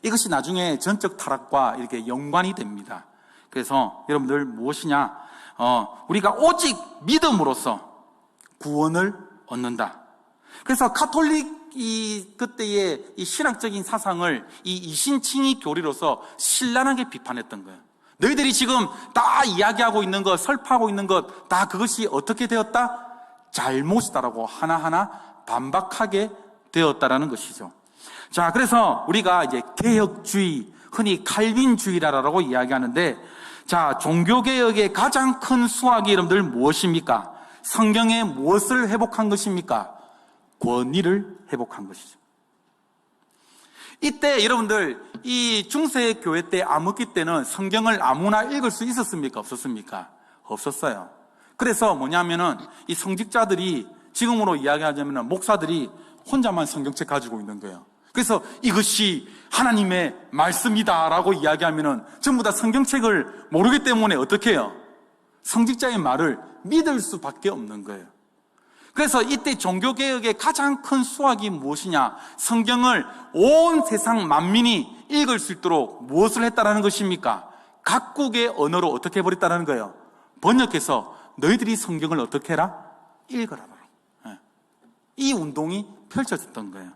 이것이 나중에 전적 타락과 이렇게 연관이 됩니다. 그래서 여러분들 무엇이냐? 우리가 오직 믿음으로써 구원을 얻는다. 그래서 카톨릭 그때의 이 신학적인 사상을 이 이신칭의 교리로서 신랄하게 비판했던 거예요. 너희들이 지금 다 이야기하고 있는 것, 설파하고 있는 것, 다 그것이 어떻게 되었다? 잘못이다라고 하나하나 반박하게 되었다라는 것이죠. 자, 그래서 우리가 이제 개혁주의, 흔히 칼빈주의라고 이야기하는데, 자, 종교개혁의 가장 큰 수학이 여러분들 무엇입니까? 성경에 무엇을 회복한 것입니까? 권위를 회복한 것이죠. 이때 여러분들 이 중세 교회 때 암흑기 때는 성경을 아무나 읽을 수 있었습니까? 없었습니까? 없었어요. 그래서 뭐냐면은 이 성직자들이 지금으로 이야기하자면은 목사들이 혼자만 성경책 가지고 있는 거예요. 그래서 이것이 하나님의 말씀이다라고 이야기하면은 전부 다 성경책을 모르기 때문에 어떻게 해요? 성직자의 말을 믿을 수밖에 없는 거예요. 그래서 이때 종교개혁의 가장 큰 수학이 무엇이냐? 성경을 온 세상 만민이 읽을 수 있도록 무엇을 했다라는 것입니까? 각국의 언어로 어떻게 해버렸다는 거예요? 번역해서 너희들이 성경을 어떻게 해라? 읽어라. 이 운동이 펼쳐졌던 거예요.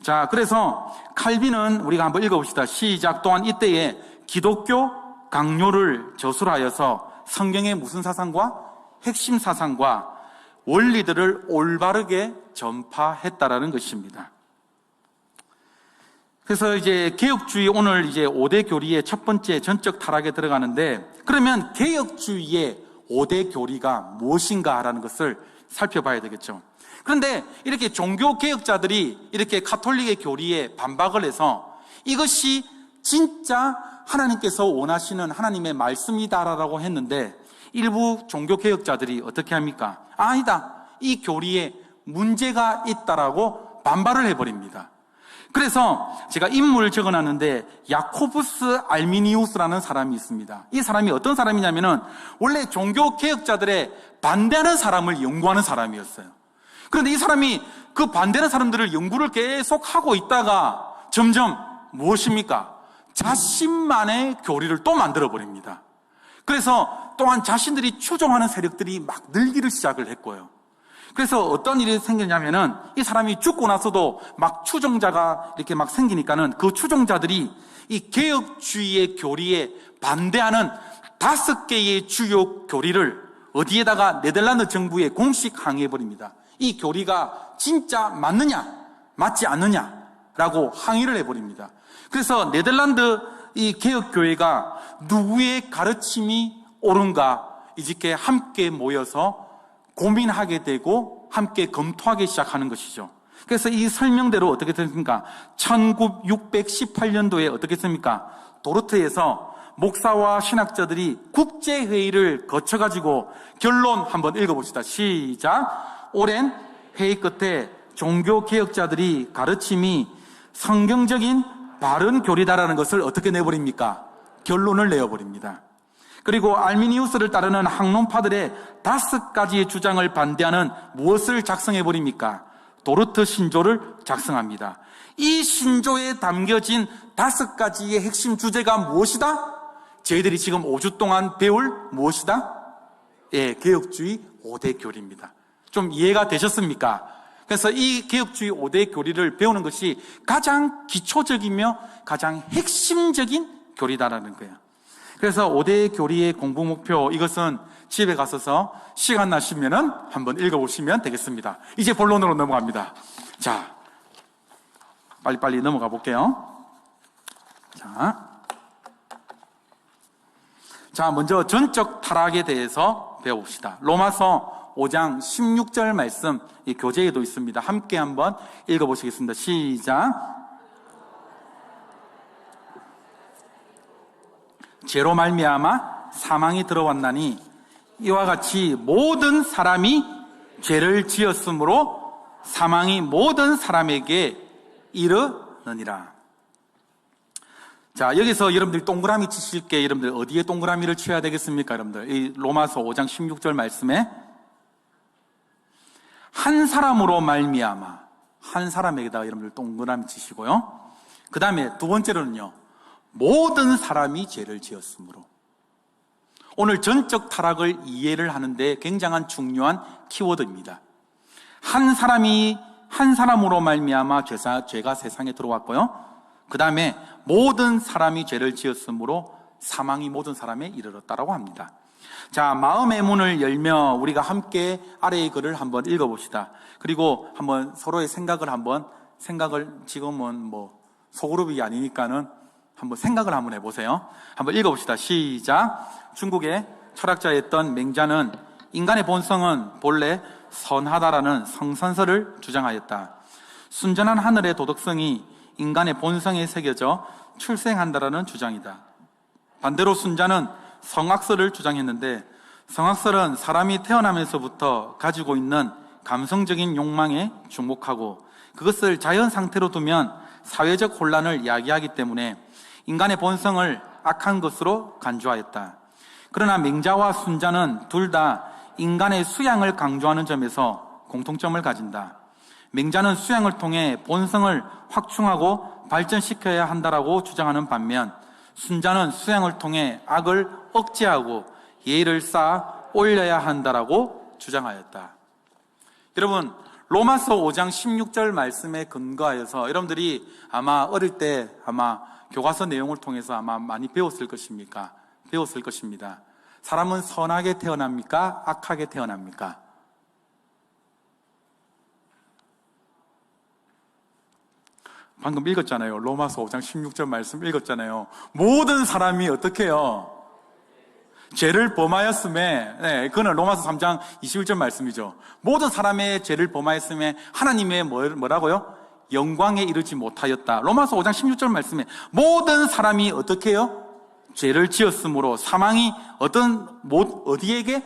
자, 그래서 칼빈은 우리가 한번 읽어봅시다. 시작. 또한 이때에 기독교 강요를 저술하여서 성경의 무슨 사상과 핵심 사상과 원리들을 올바르게 전파했다라는 것입니다. 그래서 이제 개혁주의 오늘 이제 5대 교리의 첫 번째 전적 타락에 들어가는데, 그러면 개혁주의의 5대 교리가 무엇인가라는 것을 살펴봐야 되겠죠. 그런데 이렇게 종교개혁자들이 이렇게 가톨릭의 교리에 반박을 해서 이것이 진짜 하나님께서 원하시는 하나님의 말씀이다라고 했는데, 일부 종교개혁자들이 어떻게 합니까? 아니다, 이 교리에 문제가 있다라고 반발을 해버립니다. 그래서 제가 인물을 적어놨는데 야코부스 알미니우스라는 사람이 있습니다. 이 사람이 어떤 사람이냐면은 원래 종교개혁자들의 반대하는 사람을 연구하는 사람이었어요. 그런데 이 사람이 그 반대하는 사람들을 연구를 계속 하고 있다가 점점 무엇입니까? 자신만의 교리를 또 만들어버립니다. 그래서 또한 자신들이 추종하는 세력들이 막 늘기를 시작을 했고요. 그래서 어떤 일이 생겼냐면은 이 사람이 죽고 나서도 막 추종자가 이렇게 막 생기니까는 그 추종자들이 이 개혁주의의 교리에 반대하는 5개의 주요 교리를 어디에다가 네덜란드 정부에 공식 항의해버립니다. 이 교리가 진짜 맞느냐, 맞지 않느냐라고 항의를 해버립니다. 그래서 네덜란드 이 개혁교회가 누구의 가르침이 옳은가 이렇게 함께 모여서 고민하게 되고 함께 검토하기 시작하는 것이죠. 그래서 이 설명대로 어떻게 됐습니까? 1618년도에 어떻게 했습니까? 도르트에서 목사와 신학자들이 국제회의를 거쳐가지고 결론 한번 읽어봅시다. 시작. 오랜 회의 끝에 종교개혁자들이 가르침이 성경적인 바른 교리다라는 것을 어떻게 내버립니까? 결론을 내어버립니다. 그리고 알미니우스를 따르는 학론파들의 5가지의 주장을 반대하는 무엇을 작성해버립니까? 도르트 신조를 작성합니다. 이 신조에 담겨진 5가지의 핵심 주제가 무엇이다? 저희들이 지금 5주 동안 배울 무엇이다? 예, 개혁주의 5대 교리입니다. 좀 이해가 되셨습니까? 그래서 이 개혁주의 5대 교리를 배우는 것이 가장 기초적이며 가장 핵심적인 교리다라는 거예요. 그래서 5대 교리의 공부 목표, 이것은 집에 가셔서 시간 나시면은 한번 읽어보시면 되겠습니다. 이제 본론으로 넘어갑니다. 자, 빨리빨리 넘어가 볼게요. 자, 먼저 전적 타락에 대해서 배워봅시다. 로마서 5장 16절 말씀, 이 교재에도 있습니다. 함께 한번 읽어보시겠습니다. 시작. 죄로 말미암아 사망이 들어왔나니 이와 같이 모든 사람이 죄를 지었으므로 사망이 모든 사람에게 이르느니라. 자, 여기서 여러분들이 동그라미 치실 게 여러분들 어디에 동그라미를 쳐야 되겠습니까? 여러분들 이 로마서 5장 16절 말씀에 한 사람으로 말미암아, 한 사람에게다가 여러분들 동그라미 치시고요. 그 다음에 두 번째로는요, 모든 사람이 죄를 지었으므로. 오늘 전적 타락을 이해를 하는데 굉장한 중요한 키워드입니다. 한 사람으로 말미암아 죄가 세상에 들어왔고요. 그 다음에 모든 사람이 죄를 지었으므로 사망이 모든 사람에 이르렀다라고 합니다. 자, 마음의 문을 열며 우리가 함께 아래의 글을 한번 읽어봅시다. 그리고 한번 서로의 생각을 지금은 뭐 소그룹이 아니니까는 한번 생각을 한번 해보세요. 한번 읽어봅시다. 시작. 중국의 철학자였던 맹자는 인간의 본성은 본래 선하다라는 성선설을 주장하였다. 순전한 하늘의 도덕성이 인간의 본성에 새겨져 출생한다라는 주장이다. 반대로 순자는 성악설을 주장했는데, 성악설은 사람이 태어나면서부터 가지고 있는 감성적인 욕망에 주목하고 그것을 자연 상태로 두면 사회적 혼란을 이야기하기 때문에 인간의 본성을 악한 것으로 간주하였다. 그러나 맹자와 순자는 둘 다 인간의 수양을 강조하는 점에서 공통점을 가진다. 맹자는 수양을 통해 본성을 확충하고 발전시켜야 한다라고 주장하는 반면, 순자는 수양을 통해 악을 억제하고 예의를 쌓아 올려야 한다라고 주장하였다. 여러분, 로마서 5장 16절 말씀에 근거하여서 여러분들이 아마 어릴 때 교과서 내용을 통해서 아마 많이 배웠을 것입니다. 사람은 선하게 태어납니까? 악하게 태어납니까? 방금 읽었잖아요. 로마서 5장 16절 말씀 읽었잖아요. 모든 사람이 어떻게 해요? 죄를 범하였음에, 네, 그거는 로마서 3장 21절 말씀이죠. 모든 사람의 죄를 범하였음에 하나님의 뭐라고요? 영광에 이르지 못하였다. 로마서 5장 16절 말씀에 모든 사람이 어떻게 해요? 죄를 지었으므로 사망이 어디에게?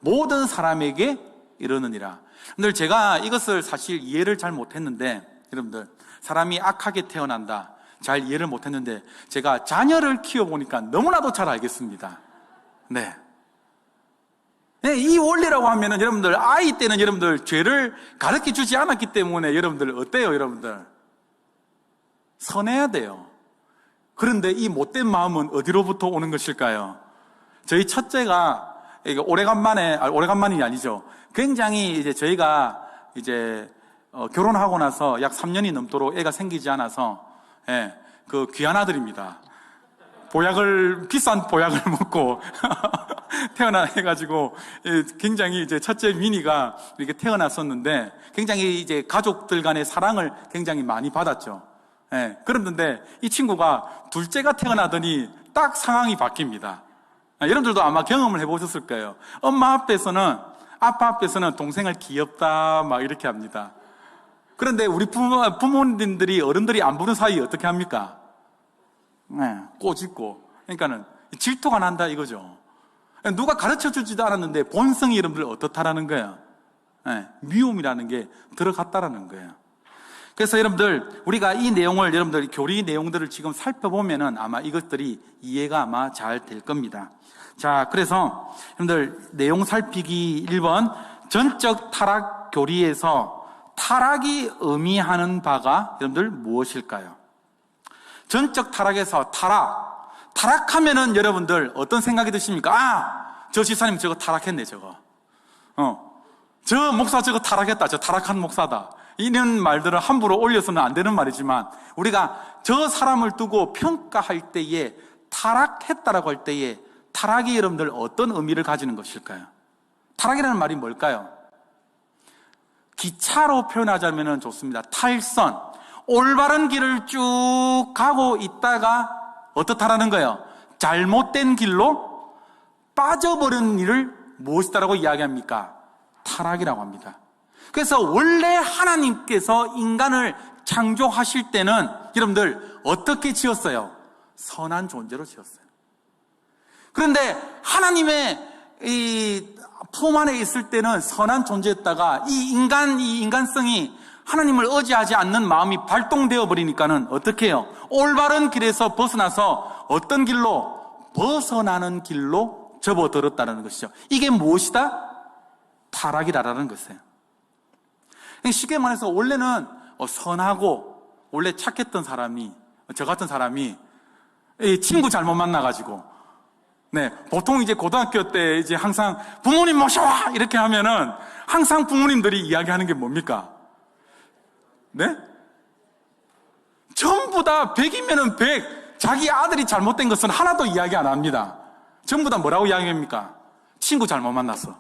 모든 사람에게 이르느니라. 근데 제가 이것을 사실 이해를 잘 못했는데, 여러분들, 사람이 악하게 태어난다, 잘 이해를 못했는데 제가 자녀를 키워보니까 너무나도 잘 알겠습니다. 네. 이 원리라고 하면은 여러분들, 아이 때는 여러분들 죄를 가르쳐 주지 않았기 때문에 여러분들 어때요, 여러분들? 선해야 돼요. 그런데 이 못된 마음은 어디로부터 오는 것일까요? 저희 첫째가 오래간만이 아니죠. 굉장히 이제 저희가 결혼하고 나서 약 3년이 넘도록 애가 생기지 않아서, 예, 그 귀한 아들입니다. 비싼 보약을 먹고 태어나가지고 굉장히 이제 첫째 미니가 이렇게 태어났었는데 굉장히 이제 가족들 간의 사랑을 굉장히 많이 받았죠. 예, 그랬는데 이 친구가 둘째가 태어나더니 딱 상황이 바뀝니다. 여러분들도 아마 경험을 해보셨을 거예요. 엄마 앞에서는, 아빠 앞에서는 동생을 귀엽다 막 이렇게 합니다. 그런데 우리 부모님들이, 어른들이 안 보는 사이에 어떻게 합니까? 네, 꼬집고. 그러니까는 질투가 난다 이거죠. 누가 가르쳐 주지도 않았는데 본성이 여러분들 어떻다라는 거예요. 네, 미움이라는 게 들어갔다라는 거예요. 그래서 여러분들, 우리가 이 내용을, 여러분들 교리 내용들을 지금 살펴보면은 아마 이것들이 이해가 아마 잘 될 겁니다. 자, 그래서 여러분들 내용 살피기 1번, 전적 타락 교리에서 타락이 의미하는 바가 여러분들 무엇일까요? 전적 타락에서 타락하면은 여러분들 어떤 생각이 드십니까? 아, 저 지사님 저거 타락했네, 저거. 저 목사 저거 타락했다, 저 타락한 목사다. 이런 말들을 함부로 올려서는 안 되는 말이지만, 우리가 저 사람을 두고 평가할 때에, 타락했다라고 할 때에 타락이 여러분들 어떤 의미를 가지는 것일까요? 타락이라는 말이 뭘까요? 기차로 표현하자면 좋습니다. 탈선, 올바른 길을 쭉 가고 있다가 어떻다라는 거예요? 잘못된 길로 빠져버린 일을 무엇이다라고 이야기합니까? 타락이라고 합니다. 그래서 원래 하나님께서 인간을 창조하실 때는 여러분들 어떻게 지었어요? 선한 존재로 지었어요. 그런데 하나님의 이 품 안에 있을 때는 선한 존재였다가 이 인간성이 하나님을 의지하지 않는 마음이 발동되어 버리니까는 어떻게 해요? 올바른 길에서 벗어나서 어떤 길로? 벗어나는 길로 접어들었다는 것이죠. 이게 무엇이다? 타락이라는 것이에요. 쉽게 말해서 원래는 선하고 원래 착했던 사람이, 저 같은 사람이 친구 잘못 만나가지고, 네, 보통 이제 고등학교 때 이제 항상 부모님 모셔와! 이렇게 하면은 항상 부모님들이 이야기하는 게 뭡니까? 네? 전부 다 100이면은 100, 자기 아들이 잘못된 것은 하나도 이야기 안 합니다. 전부 다 뭐라고 이야기합니까? 친구 잘못 만났어.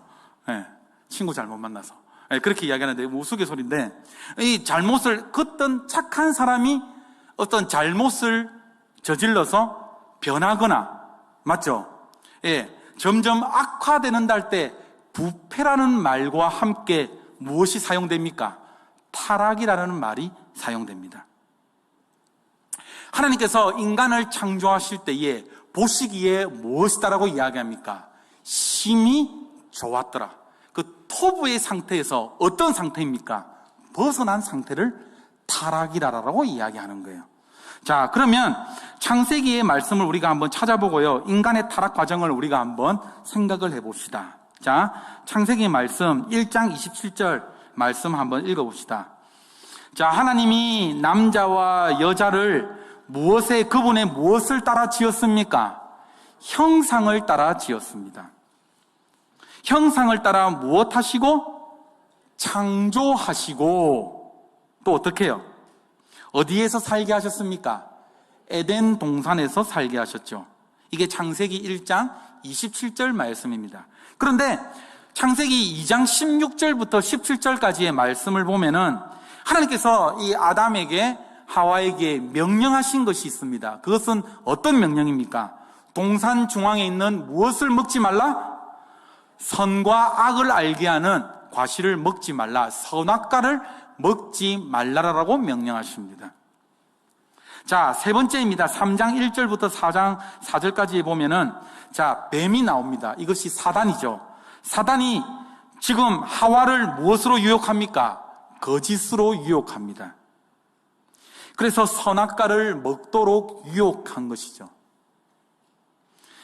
네, 친구 잘못 만나서. 네, 그렇게 이야기하는데 우스갯소리인데, 이 잘못을, 어떤 착한 사람이 어떤 잘못을 저질러서 변하거나, 맞죠? 예, 점점 악화되는 달 때 부패라는 말과 함께 무엇이 사용됩니까? 타락이라는 말이 사용됩니다. 하나님께서 인간을 창조하실 때에 보시기에 무엇이다라고 이야기합니까? 심히 좋았더라. 그 토부의 상태에서 어떤 상태입니까? 벗어난 상태를 타락이라고 이야기하는 거예요. 자, 그러면 창세기의 말씀을 우리가 한번 찾아보고요, 인간의 타락 과정을 우리가 한번 생각을 해봅시다. 자, 창세기 말씀 1장 27절 말씀 한번 읽어봅시다. 자, 하나님이 남자와 여자를 그분의 무엇을 따라 지었습니까? 형상을 따라 지었습니다. 형상을 따라 무엇 하시고? 창조하시고, 또 어떻게 해요? 어디에서 살게 하셨습니까? 에덴 동산에서 살게 하셨죠. 이게 창세기 1장 27절 말씀입니다. 그런데 창세기 2장 16절부터 17절까지의 말씀을 보면은 하나님께서 이 아담에게, 하와에게 명령하신 것이 있습니다. 그것은 어떤 명령입니까? 동산 중앙에 있는 무엇을 먹지 말라? 선과 악을 알게 하는 과실을 먹지 말라, 선악과를 먹지 말라라고 명령하십니다. 자, 세 번째입니다. 3장 1절부터 4장 4절까지 보면은, 자, 뱀이 나옵니다. 이것이 사단이죠. 사단이 지금 하와를 무엇으로 유혹합니까? 거짓으로 유혹합니다. 그래서 선악과를 먹도록 유혹한 것이죠.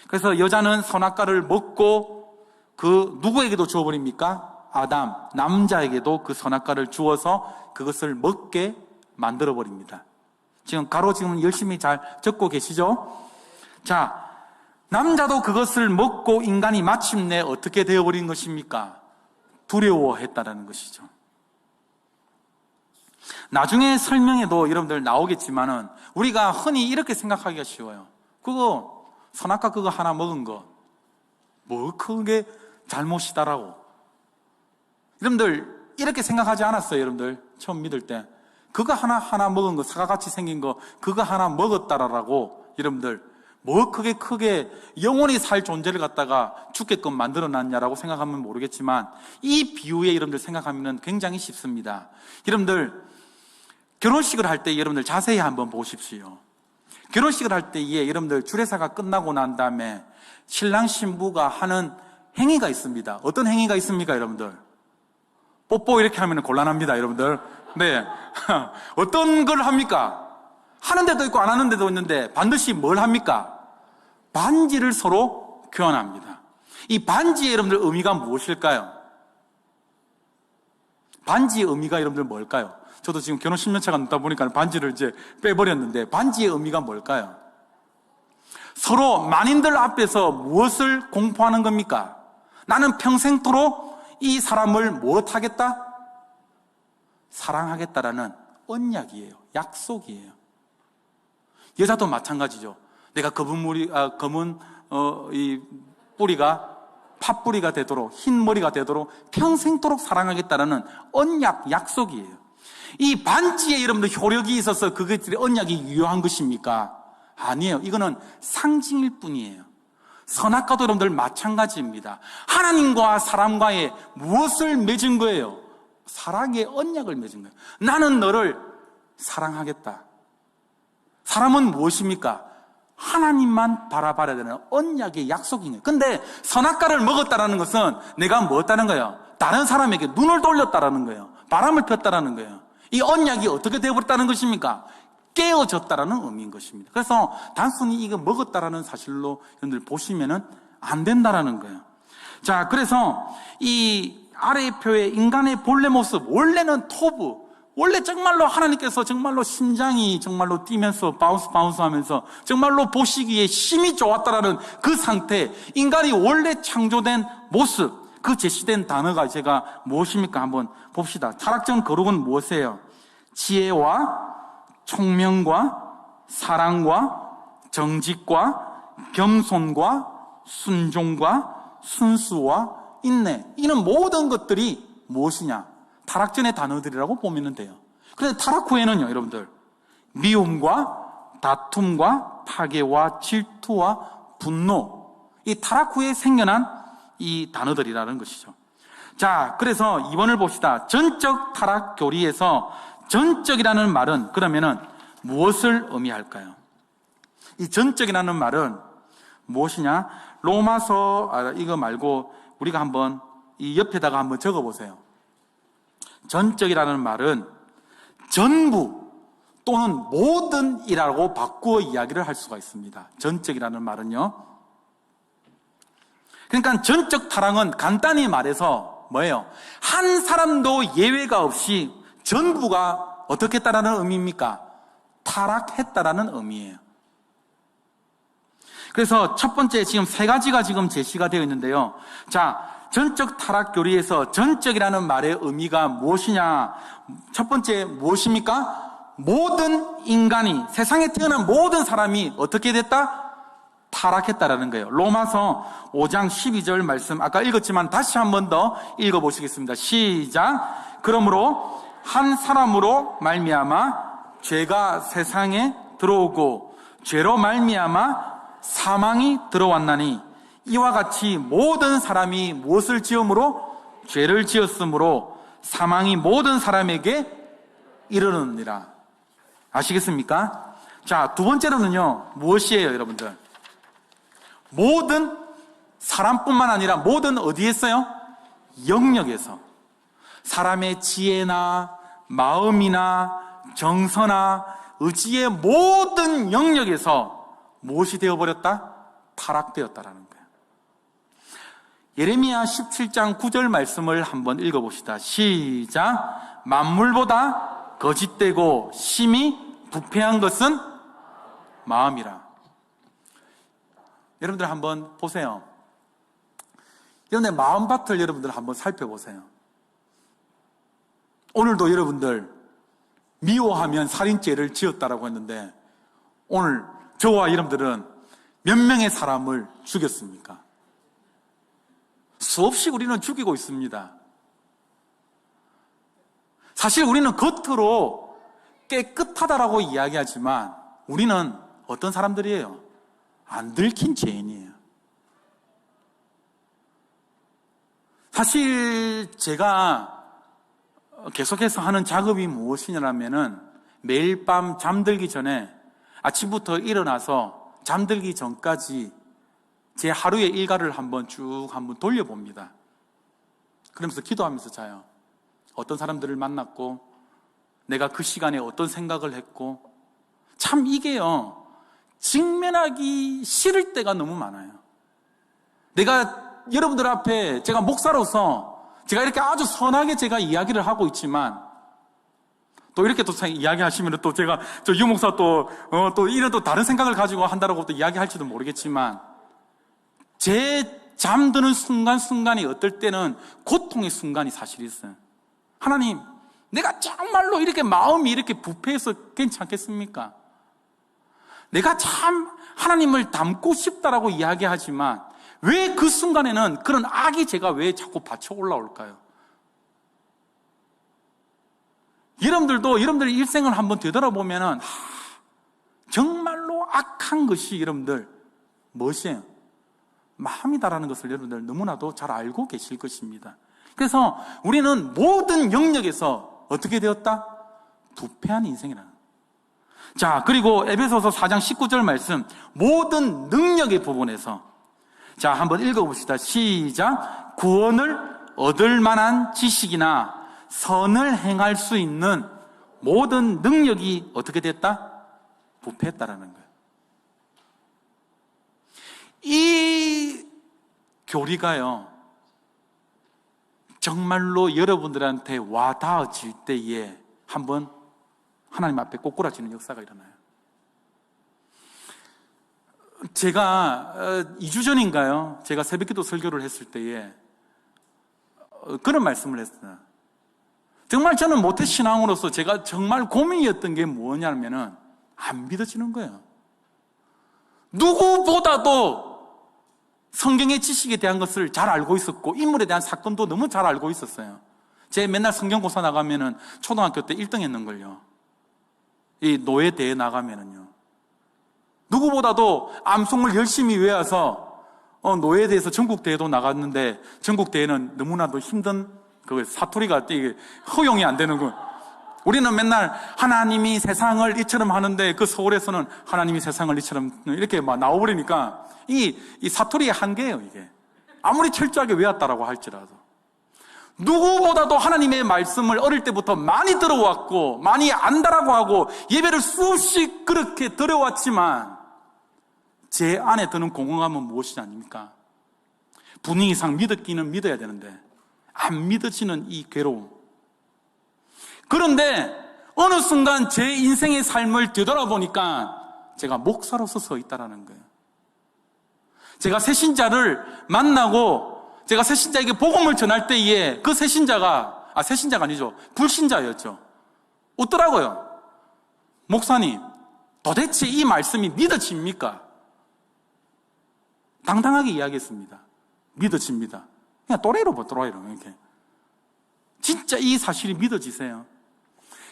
그래서 여자는 선악과를 먹고 누구에게도 주어버립니까? 아담, 남자에게도 그 선악과를 주어서 그것을 먹게 만들어버립니다. 지금 열심히 잘 적고 계시죠? 자, 남자도 그것을 먹고 인간이 마침내 어떻게 되어버린 것입니까? 두려워했다라는 것이죠. 나중에 설명에도 여러분들 나오겠지만은 우리가 흔히 이렇게 생각하기가 쉬워요. 선악과 그거 하나 먹은 거, 뭐 크게 잘못이다라고. 여러분들 이렇게 생각하지 않았어요? 여러분들 처음 믿을 때 그거 하나 먹은 거, 사과같이 생긴 거 그거 하나 먹었다라고 여러분들 뭐 크게 영원히 살 존재를 갖다가 죽게끔 만들어놨냐라고 생각하면 모르겠지만 이 비유에 여러분들 생각하면 굉장히 쉽습니다. 여러분들 결혼식을 할 때 여러분들 자세히 한번 보십시오. 결혼식을 할 때에 여러분들 주례사가 끝나고 난 다음에 신랑 신부가 하는 행위가 있습니다. 어떤 행위가 있습니까, 여러분들? 뽀뽀 이렇게 하면 곤란합니다, 여러분들. 네. 어떤 걸 합니까? 하는 데도 있고 안 하는 데도 있는데 반드시 뭘 합니까? 반지를 서로 교환합니다. 이 반지의 여러분들 의미가 무엇일까요? 반지의 의미가 여러분들 뭘까요? 저도 지금 결혼 10년 차가 넘다 보니까 반지를 이제 빼버렸는데 반지의 의미가 뭘까요? 서로 만인들 앞에서 무엇을 공포하는 겁니까? 나는 평생토록 이 사람을 무엇하겠다? 사랑하겠다라는 언약이에요. 약속이에요. 여자도 마찬가지죠. 내가 검은 이 뿌리가 팥뿌리가 되도록 흰 머리가 되도록 평생토록 사랑하겠다라는 언약, 약속이에요. 이 반지에 여러분들 효력이 있어서 그것들의 언약이 유효한 것입니까? 아니에요. 이거는 상징일 뿐이에요. 선악과도 여러분들 마찬가지입니다. 하나님과 사람과의 무엇을 맺은 거예요? 사랑의 언약을 맺은 거예요. 나는 너를 사랑하겠다. 사람은 무엇입니까? 하나님만 바라봐야 되는 언약의 약속인 거예요. 근데 선악과를 먹었다는 것은 내가 뭐였다는 거예요? 다른 사람에게 눈을 돌렸다는 거예요. 바람을 폈다는 거예요. 이 언약이 어떻게 되어버렸다는 것입니까? 깨어졌다라는 의미인 것입니다. 그래서 단순히 이거 먹었다라는 사실로 여러분들 보시면은 안 된다라는 거예요. 자, 그래서 이 아래의 표에 인간의 본래 모습, 원래는 토부, 원래 정말로 하나님께서 정말로 심장이 정말로 뛰면서 바운스 하면서 정말로 보시기에 힘이 좋았다라는 그 상태, 인간이 원래 창조된 모습, 그 제시된 단어가 제가 무엇입니까? 한번 봅시다. 타락전 거룩은 무엇이에요? 지혜와 총명과 사랑과 정직과 겸손과 순종과 순수와 인내, 이는 모든 것들이 무엇이냐? 타락전의 단어들이라고 보면 돼요. 그런데 타락 후에는요, 여러분들, 미움과 다툼과 파괴와 질투와 분노, 이 타락 후에 생겨난 이 단어들이라는 것이죠. 자, 그래서 2번을 봅시다. 전적 타락 교리에서 전적이라는 말은 그러면은 무엇을 의미할까요? 이 전적이라는 말은 무엇이냐? 로마서, 이거 말고 우리가 한번 이 옆에다가 한번 적어보세요. 전적이라는 말은 전부 또는 모든이라고 바꾸어 이야기를 할 수가 있습니다. 전적이라는 말은요. 그러니까 전적 타락은 간단히 말해서 뭐예요? 한 사람도 예외가 없이 전부가 어떻게 했다라는 의미입니까? 타락했다라는 의미예요. 그래서 첫 번째 지금 세 가지가 지금 제시가 되어 있는데요. 자, 전적 타락 교리에서 전적이라는 말의 의미가 무엇이냐? 첫 번째 무엇입니까? 모든 인간이, 세상에 태어난 모든 사람이 어떻게 됐다? 타락했다라는 거예요. 로마서 5장 12절 말씀 아까 읽었지만 다시 한 번 더 읽어보시겠습니다. 시작. 그러므로 한 사람으로 말미암아 죄가 세상에 들어오고 죄로 말미암아 사망이 들어왔나니 이와 같이 모든 사람이 무엇을 지음으로? 죄를 지었으므로 사망이 모든 사람에게 이르느니라. 아시겠습니까? 자, 두 번째로는요, 무엇이에요, 여러분들? 모든 사람뿐만 아니라 모든 어디에서요? 영역에서. 사람의 지혜나 마음이나 정서나 의지의 모든 영역에서 무엇이 되어버렸다? 타락되었다라는 거예요. 예레미야 17장 9절 말씀을 한번 읽어봅시다. 시작. 만물보다 거짓되고 심히 부패한 것은 마음이라. 여러분들 한번 보세요. 여러분의 마음밭을 여러분들 한번 살펴보세요. 오늘도 여러분들 미워하면 살인죄를 지었다라고 했는데 오늘 저와 여러분들은 몇 명의 사람을 죽였습니까? 수없이 우리는 죽이고 있습니다. 사실 우리는 겉으로 깨끗하다라고 이야기하지만 우리는 어떤 사람들이에요? 안 들킨 죄인이에요. 사실 제가 계속해서 하는 작업이 무엇이냐면은 매일 밤 잠들기 전에 아침부터 일어나서 잠들기 전까지 제 하루의 일과를 한번 돌려봅니다. 그러면서 기도하면서 자요. 어떤 사람들을 만났고 내가 그 시간에 어떤 생각을 했고, 참 이게요, 직면하기 싫을 때가 너무 많아요. 내가 여러분들 앞에 제가 목사로서 제가 이렇게 아주 선하게 제가 이야기를 하고 있지만, 또 이렇게 또 이야기하시면 또 제가 유 목사 또 이런 또 다른 생각을 가지고 한다라고 또 이야기할지도 모르겠지만, 제 잠드는 순간순간이 어떨 때는 고통의 순간이 사실 있어요. 하나님, 내가 정말로 이렇게 마음이 이렇게 부패해서 괜찮겠습니까? 내가 참 하나님을 닮고 싶다라고 이야기하지만 왜 그 순간에는 그런 악이 제가 왜 자꾸 받쳐 올라올까요? 여러분들의 일생을 한번 되돌아보면은 정말로 악한 것이 여러분들 무엇이에요? 마음이다라는 것을 여러분들 너무나도 잘 알고 계실 것입니다. 그래서 우리는 모든 영역에서 어떻게 되었다? 부패한 인생이라는. 자, 그리고 에베소서 4장 19절 말씀, 모든 능력의 부분에서, 자, 한번 읽어봅시다. 시작. 구원을 얻을 만한 지식이나 선을 행할 수 있는 모든 능력이 어떻게 됐다? 부패했다라는 거예요. 이 교리가요, 정말로 여러분들한테 와닿아질 때에 한번 하나님 앞에 꼬꾸라지는 역사가 일어나요. 제가 2주 전인가요? 제가 새벽기도 설교를 했을 때에 그런 말씀을 했어요. 정말 저는 모태신앙으로서 제가 정말 고민이었던 게 뭐냐면은 안 믿어지는 거예요. 누구보다도 성경의 지식에 대한 것을 잘 알고 있었고 인물에 대한 사건도 너무 잘 알고 있었어요. 제 맨날 성경고사 나가면은 초등학교 때 1등 했는걸요. 이 노예대회 나가면은요. 누구보다도 암송을 열심히 외워서 노예대회에서 전국대회도 나갔는데 전국대회는 너무나도 힘든 그 사투리가 이게 허용이 안 되는 거. 우리는 맨날 하나님이 세상을 이처럼 하는데 그 서울에서는 하나님이 세상을 이처럼 이렇게 막 나와버리니까 이 사투리의 한계예요, 이게. 아무리 철저하게 외웠다라고 할지라도. 누구보다도 하나님의 말씀을 어릴 때부터 많이 들어왔고 많이 안다라고 하고 예배를 수없이 그렇게 드려왔지만 제 안에 드는 공허감은 무엇이 아닙니까? 분위기상 믿었기는 믿어야 되는데 안 믿어지는 이 괴로움. 그런데 어느 순간 제 인생의 삶을 되돌아보니까 제가 목사로서 서 있다라는 거예요. 제가 새신자를 만나고 제가 새신자에게 복음을 전할 때에 그 새신자가 아니죠, 불신자였죠. 웃더라고요. 목사님, 도대체 이 말씀이 믿어집니까? 당당하게 이야기했습니다. 믿어집니다. 그냥 또래로 이렇게. 진짜 이 사실이 믿어지세요.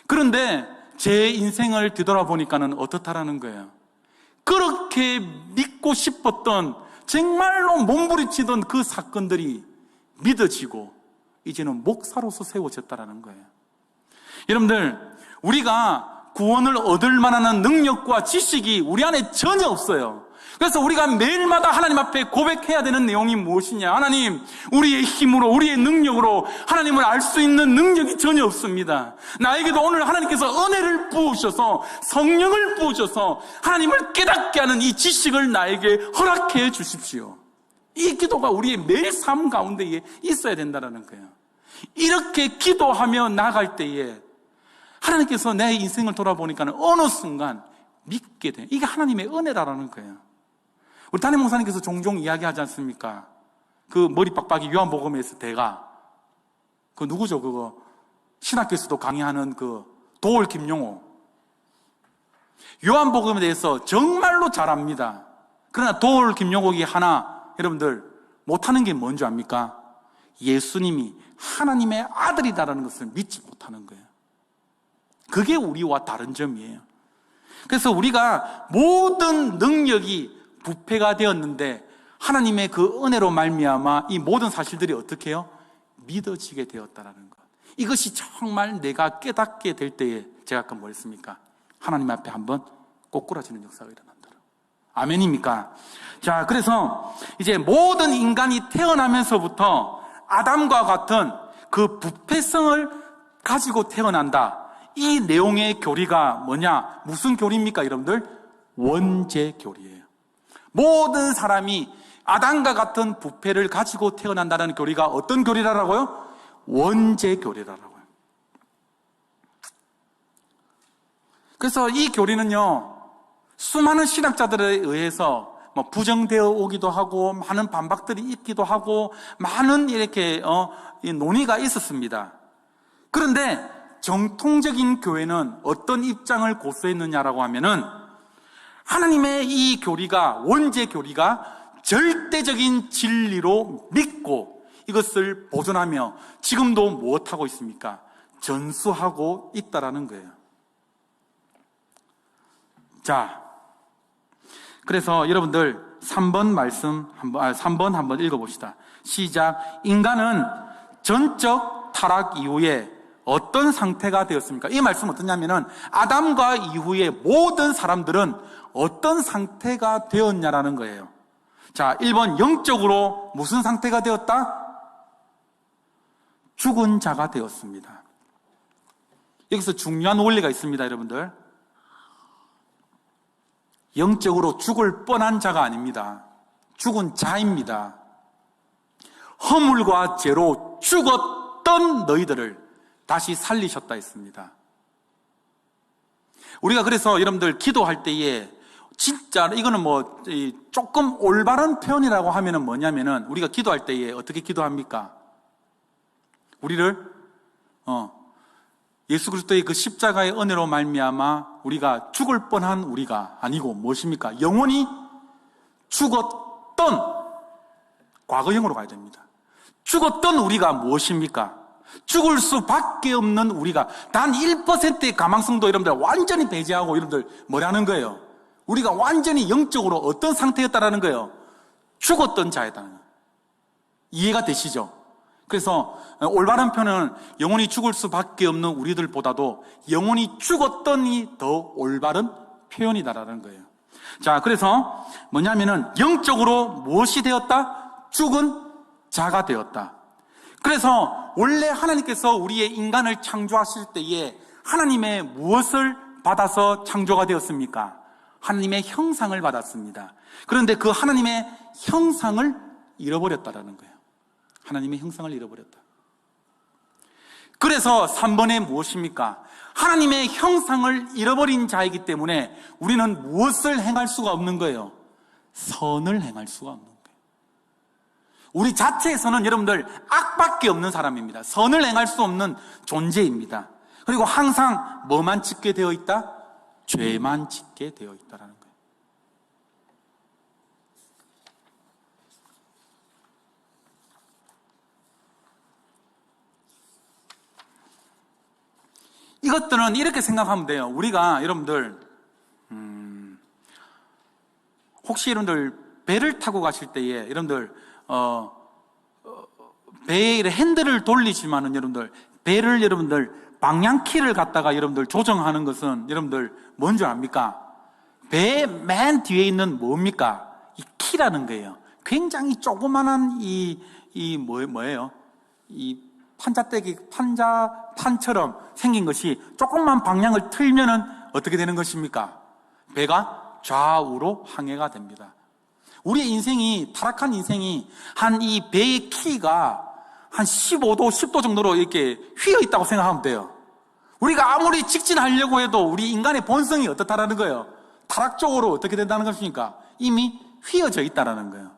그런데 제 인생을 뒤돌아보니까는 어떻다라는 거예요. 그렇게 믿고 싶었던, 정말로 몸부림치던 그 사건들이 믿어지고 이제는 목사로서 세워졌다라는 거예요. 여러분들, 우리가 구원을 얻을 만한 능력과 지식이 우리 안에 전혀 없어요. 그래서 우리가 매일마다 하나님 앞에 고백해야 되는 내용이 무엇이냐? 하나님, 우리의 힘으로, 우리의 능력으로 하나님을 알 수 있는 능력이 전혀 없습니다. 나에게도 오늘 하나님께서 은혜를 부으셔서, 성령을 부으셔서 하나님을 깨닫게 하는 이 지식을 나에게 허락해 주십시오. 이 기도가 우리의 매일 삶 가운데에 있어야 된다는 거예요. 이렇게 기도하며 나갈 때에 하나님께서 내 인생을 돌아보니까 어느 순간 믿게 돼요. 이게 하나님의 은혜라는 거예요. 우리 담임 목사님께서 종종 이야기하지 않습니까? 그 머리 빡빡이 요한복음에서 대가, 그 누구죠? 그거 신학교에서도 강의하는 그 도올 김용호. 요한복음에 대해서 정말로 잘 압니다. 그러나 도올 김용옥이 하나 여러분들 못하는 게 뭔지 압니까? 예수님이 하나님의 아들이다라는 것을 믿지 못하는 거예요. 그게 우리와 다른 점이에요. 그래서 우리가 모든 능력이 부패가 되었는데 하나님의 그 은혜로 말미암아 이 모든 사실들이 어떻게 해요? 믿어지게 되었다라는 것. 이것이 정말 내가 깨닫게 될 때에 제가 아까 뭐 했습니까? 하나님 앞에 한번 꼬꾸라지는 역사가 일어난다. 아멘입니까? 자, 그래서 이제 모든 인간이 태어나면서부터 아담과 같은 그 부패성을 가지고 태어난다. 이 내용의 교리가 뭐냐? 무슨 교리입니까, 여러분들? 원죄 교리예요. 모든 사람이 아담과 같은 부패를 가지고 태어난다는 교리가 어떤 교리라고요? 원죄 교리라고요. 그래서 이 교리는요, 수많은 신학자들에 의해서 부정되어 오기도 하고 많은 반박들이 있기도 하고 많은 이렇게 논의가 있었습니다. 그런데 정통적인 교회는 어떤 입장을 고수했느냐라고 하면은 하나님의 이 교리가, 원죄 교리가 절대적인 진리로 믿고 이것을 보존하며 지금도 무엇하고 있습니까? 전수하고 있다라는 거예요. 자, 그래서 여러분들 3번 말씀 3번 한번 읽어봅시다. 시작. 인간은 전적 타락 이후에 어떤 상태가 되었습니까? 이 말씀은 어떠냐면은 아담과 이후에 모든 사람들은 어떤 상태가 되었냐라는 거예요. 자, 1번 영적으로 무슨 상태가 되었다? 죽은 자가 되었습니다. 여기서 중요한 원리가 있습니다, 여러분들. 영적으로 죽을 뻔한 자가 아닙니다. 죽은 자입니다. 허물과 죄로 죽었던 너희들을 다시 살리셨다 했습니다. 우리가 그래서 여러분들 기도할 때에 진짜 이거는 조금 올바른 표현이라고 하면은 뭐냐면은 우리가 기도할 때에 어떻게 기도합니까? 우리를 예수 그리스도의 그 십자가의 은혜로 말미암아 우리가 죽을 뻔한 우리가 아니고 무엇입니까? 영원히 죽었던 과거형으로 가야 됩니다. 죽었던 우리가 무엇입니까? 죽을 수밖에 없는 우리가 단 1%의 가망성도 여러분들 완전히 배제하고 여러분들 뭐라는 거예요? 우리가 완전히 영적으로 어떤 상태였다라는 거예요? 죽었던 자였다는 거예요. 이해가 되시죠? 그래서 올바른 표현은 영원히 죽을 수밖에 없는 우리들보다도 영원히 죽었던이 더 올바른 표현이다라는 거예요. 자, 그래서 뭐냐면은 영적으로 무엇이 되었다? 죽은 자가 되었다. 그래서 원래 하나님께서 우리의 인간을 창조하실 때에 하나님의 무엇을 받아서 창조가 되었습니까? 하나님의 형상을 받았습니다. 그런데 그 하나님의 형상을 잃어버렸다라는 거예요. 하나님의 형상을 잃어버렸다. 그래서 3번에 무엇입니까? 하나님의 형상을 잃어버린 자이기 때문에 우리는 무엇을 행할 수가 없는 거예요? 선을 행할 수가 없는 거예요. 우리 자체에서는 여러분들 악밖에 없는 사람입니다. 선을 행할 수 없는 존재입니다. 그리고 항상 뭐만 짓게 되어 있다? 죄만 짓게 되어 있다라는 거예요. 이것들은 이렇게 생각하면 돼요. 우리가 여러분들 혹시 여러분들 배를 타고 가실 때에 여러분들 배의 핸들을 돌리지만은 여러분들 배를 여러분들 방향키를 갖다가 여러분들 조정하는 것은 여러분들 뭔지 압니까? 배 맨 뒤에 있는 뭡니까? 이 키라는 거예요. 굉장히 조그만한 뭐예요? 이 판처럼 생긴 것이 조금만 방향을 틀면은 어떻게 되는 것입니까? 배가 좌우로 항해가 됩니다. 우리의 인생이, 타락한 인생이 한 이 배의 키가 한 15도, 10도 정도로 이렇게 휘어 있다고 생각하면 돼요. 우리가 아무리 직진하려고 해도 우리 인간의 본성이 어떻다라는 거예요? 타락적으로 어떻게 된다는 것입니까? 이미 휘어져 있다라는 거예요.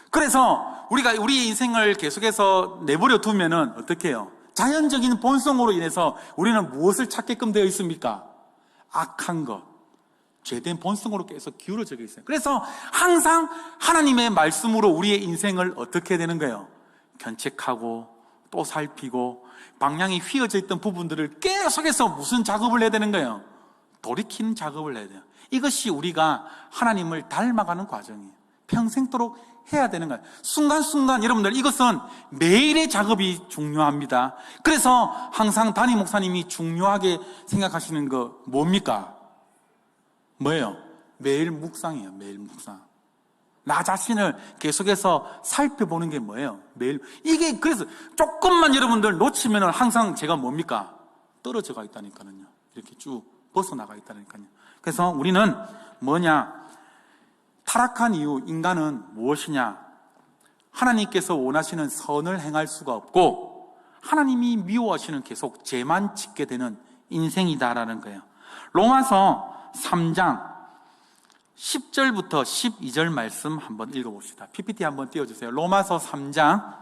그래서 우리가 우리의 인생을 계속해서 내버려 두면은 어떻게 해요? 자연적인 본성으로 인해서 우리는 무엇을 찾게끔 되어 있습니까? 악한 것, 죄된 본성으로 계속 기울어져 있어요. 그래서 항상 하나님의 말씀으로 우리의 인생을 어떻게 되는 거예요? 견책하고 또 살피고 방향이 휘어져 있던 부분들을 계속해서 무슨 작업을 해야 되는 거예요? 돌이키는 작업을 해야 돼요. 이것이 우리가 하나님을 닮아가는 과정이에요. 평생도록 해야 되는 거예요. 순간순간 여러분들 이것은 매일의 작업이 중요합니다. 그래서 항상 담임 목사님이 중요하게 생각하시는 거 뭡니까? 뭐예요? 매일 묵상이에요. 매일 묵상. 나 자신을 계속해서 살펴보는 게 뭐예요? 매일. 이게 그래서 조금만 여러분들 놓치면 항상 제가 뭡니까? 떨어져가 있다니까요. 이렇게 쭉 벗어나가 있다니까요. 그래서 우리는 뭐냐? 타락한 이유 인간은 무엇이냐? 하나님께서 원하시는 선을 행할 수가 없고 하나님이 미워하시는 계속 죄만 짓게 되는 인생이다라는 거예요. 로마서 3장 10절부터 12절 말씀 한번 읽어봅시다. PPT 한번 띄워주세요. 로마서 3장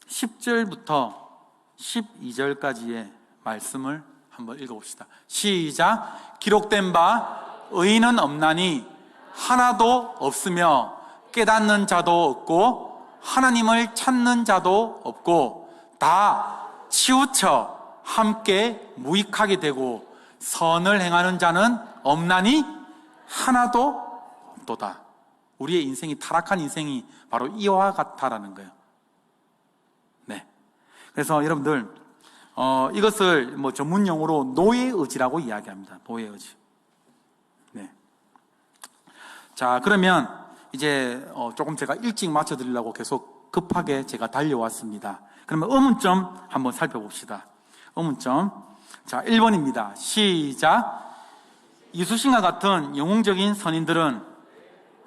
10절부터 12절까지의 말씀을 한번 읽어봅시다. 시작. 기록된 바 의인은 없나니 하나도 없으며 깨닫는 자도 없고 하나님을 찾는 자도 없고 다 치우쳐 함께 무익하게 되고 선을 행하는 자는 없나니 하나도 없도다. 우리의 인생이 타락한 인생이 바로 이와 같다라는 거예요. 네. 그래서 여러분들 이것을 뭐 전문 용어로 노예의지라고 이야기합니다. 노예의지. 네. 자, 그러면 이제 조금 제가 일찍 맞춰드리려고 계속 급하게 제가 달려왔습니다. 그러면 의문점 한번 살펴봅시다. 의문점. 자, 1번입니다. 시작. 이수신과 같은 영웅적인 선인들은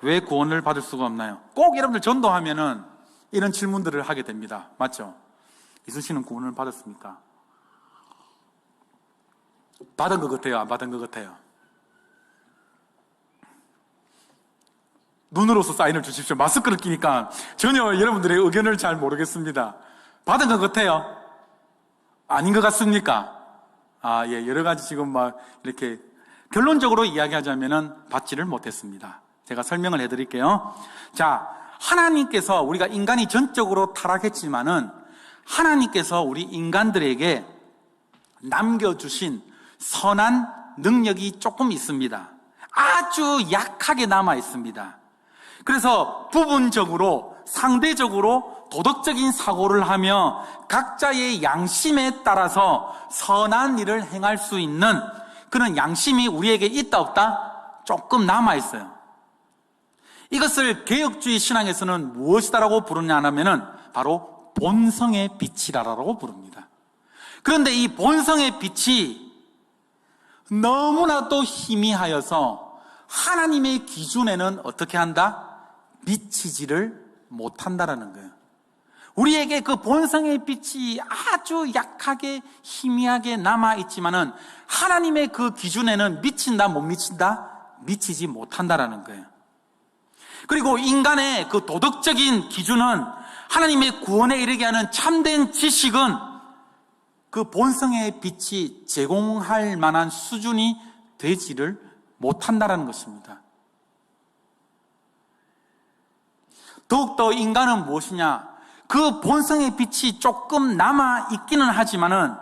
왜 구원을 받을 수가 없나요? 꼭 여러분들 전도하면은 이런 질문들을 하게 됩니다. 맞죠? 이수신은 구원을 받았습니까? 받은 것 같아요? 안 받은 것 같아요? 눈으로서 사인을 주십시오. 마스크를 끼니까 전혀 여러분들의 의견을 잘 모르겠습니다. 받은 것 같아요? 아닌 것 같습니까? 아, 예, 여러 가지 지금 막 이렇게 결론적으로 이야기하자면은 받지를 못했습니다. 제가 설명을 해드릴게요. 자, 하나님께서 우리가 인간이 전적으로 타락했지만은 하나님께서 우리 인간들에게 남겨주신 선한 능력이 조금 있습니다. 아주 약하게 남아 있습니다. 그래서 부분적으로 상대적으로 도덕적인 사고를 하며 각자의 양심에 따라서 선한 일을 행할 수 있는 그런 양심이 우리에게 있다 없다? 조금 남아있어요. 이것을 개혁주의 신앙에서는 무엇이다라고 부르냐 하면은 바로 본성의 빛이라고 부릅니다. 그런데 이 본성의 빛이 너무나도 희미하여서 하나님의 기준에는 어떻게 한다? 미치지를 못한다라는 거예요. 우리에게 그 본성의 빛이 아주 약하게 희미하게 남아있지만은 하나님의 그 기준에는 미친다 못 미친다? 미치지 못한다라는 거예요. 그리고 인간의 그 도덕적인 기준은 하나님의 구원에 이르게 하는 참된 지식은 그 본성의 빛이 제공할 만한 수준이 되지를 못한다라는 것입니다. 더욱더 인간은 무엇이냐? 그 본성의 빛이 조금 남아있기는 하지만은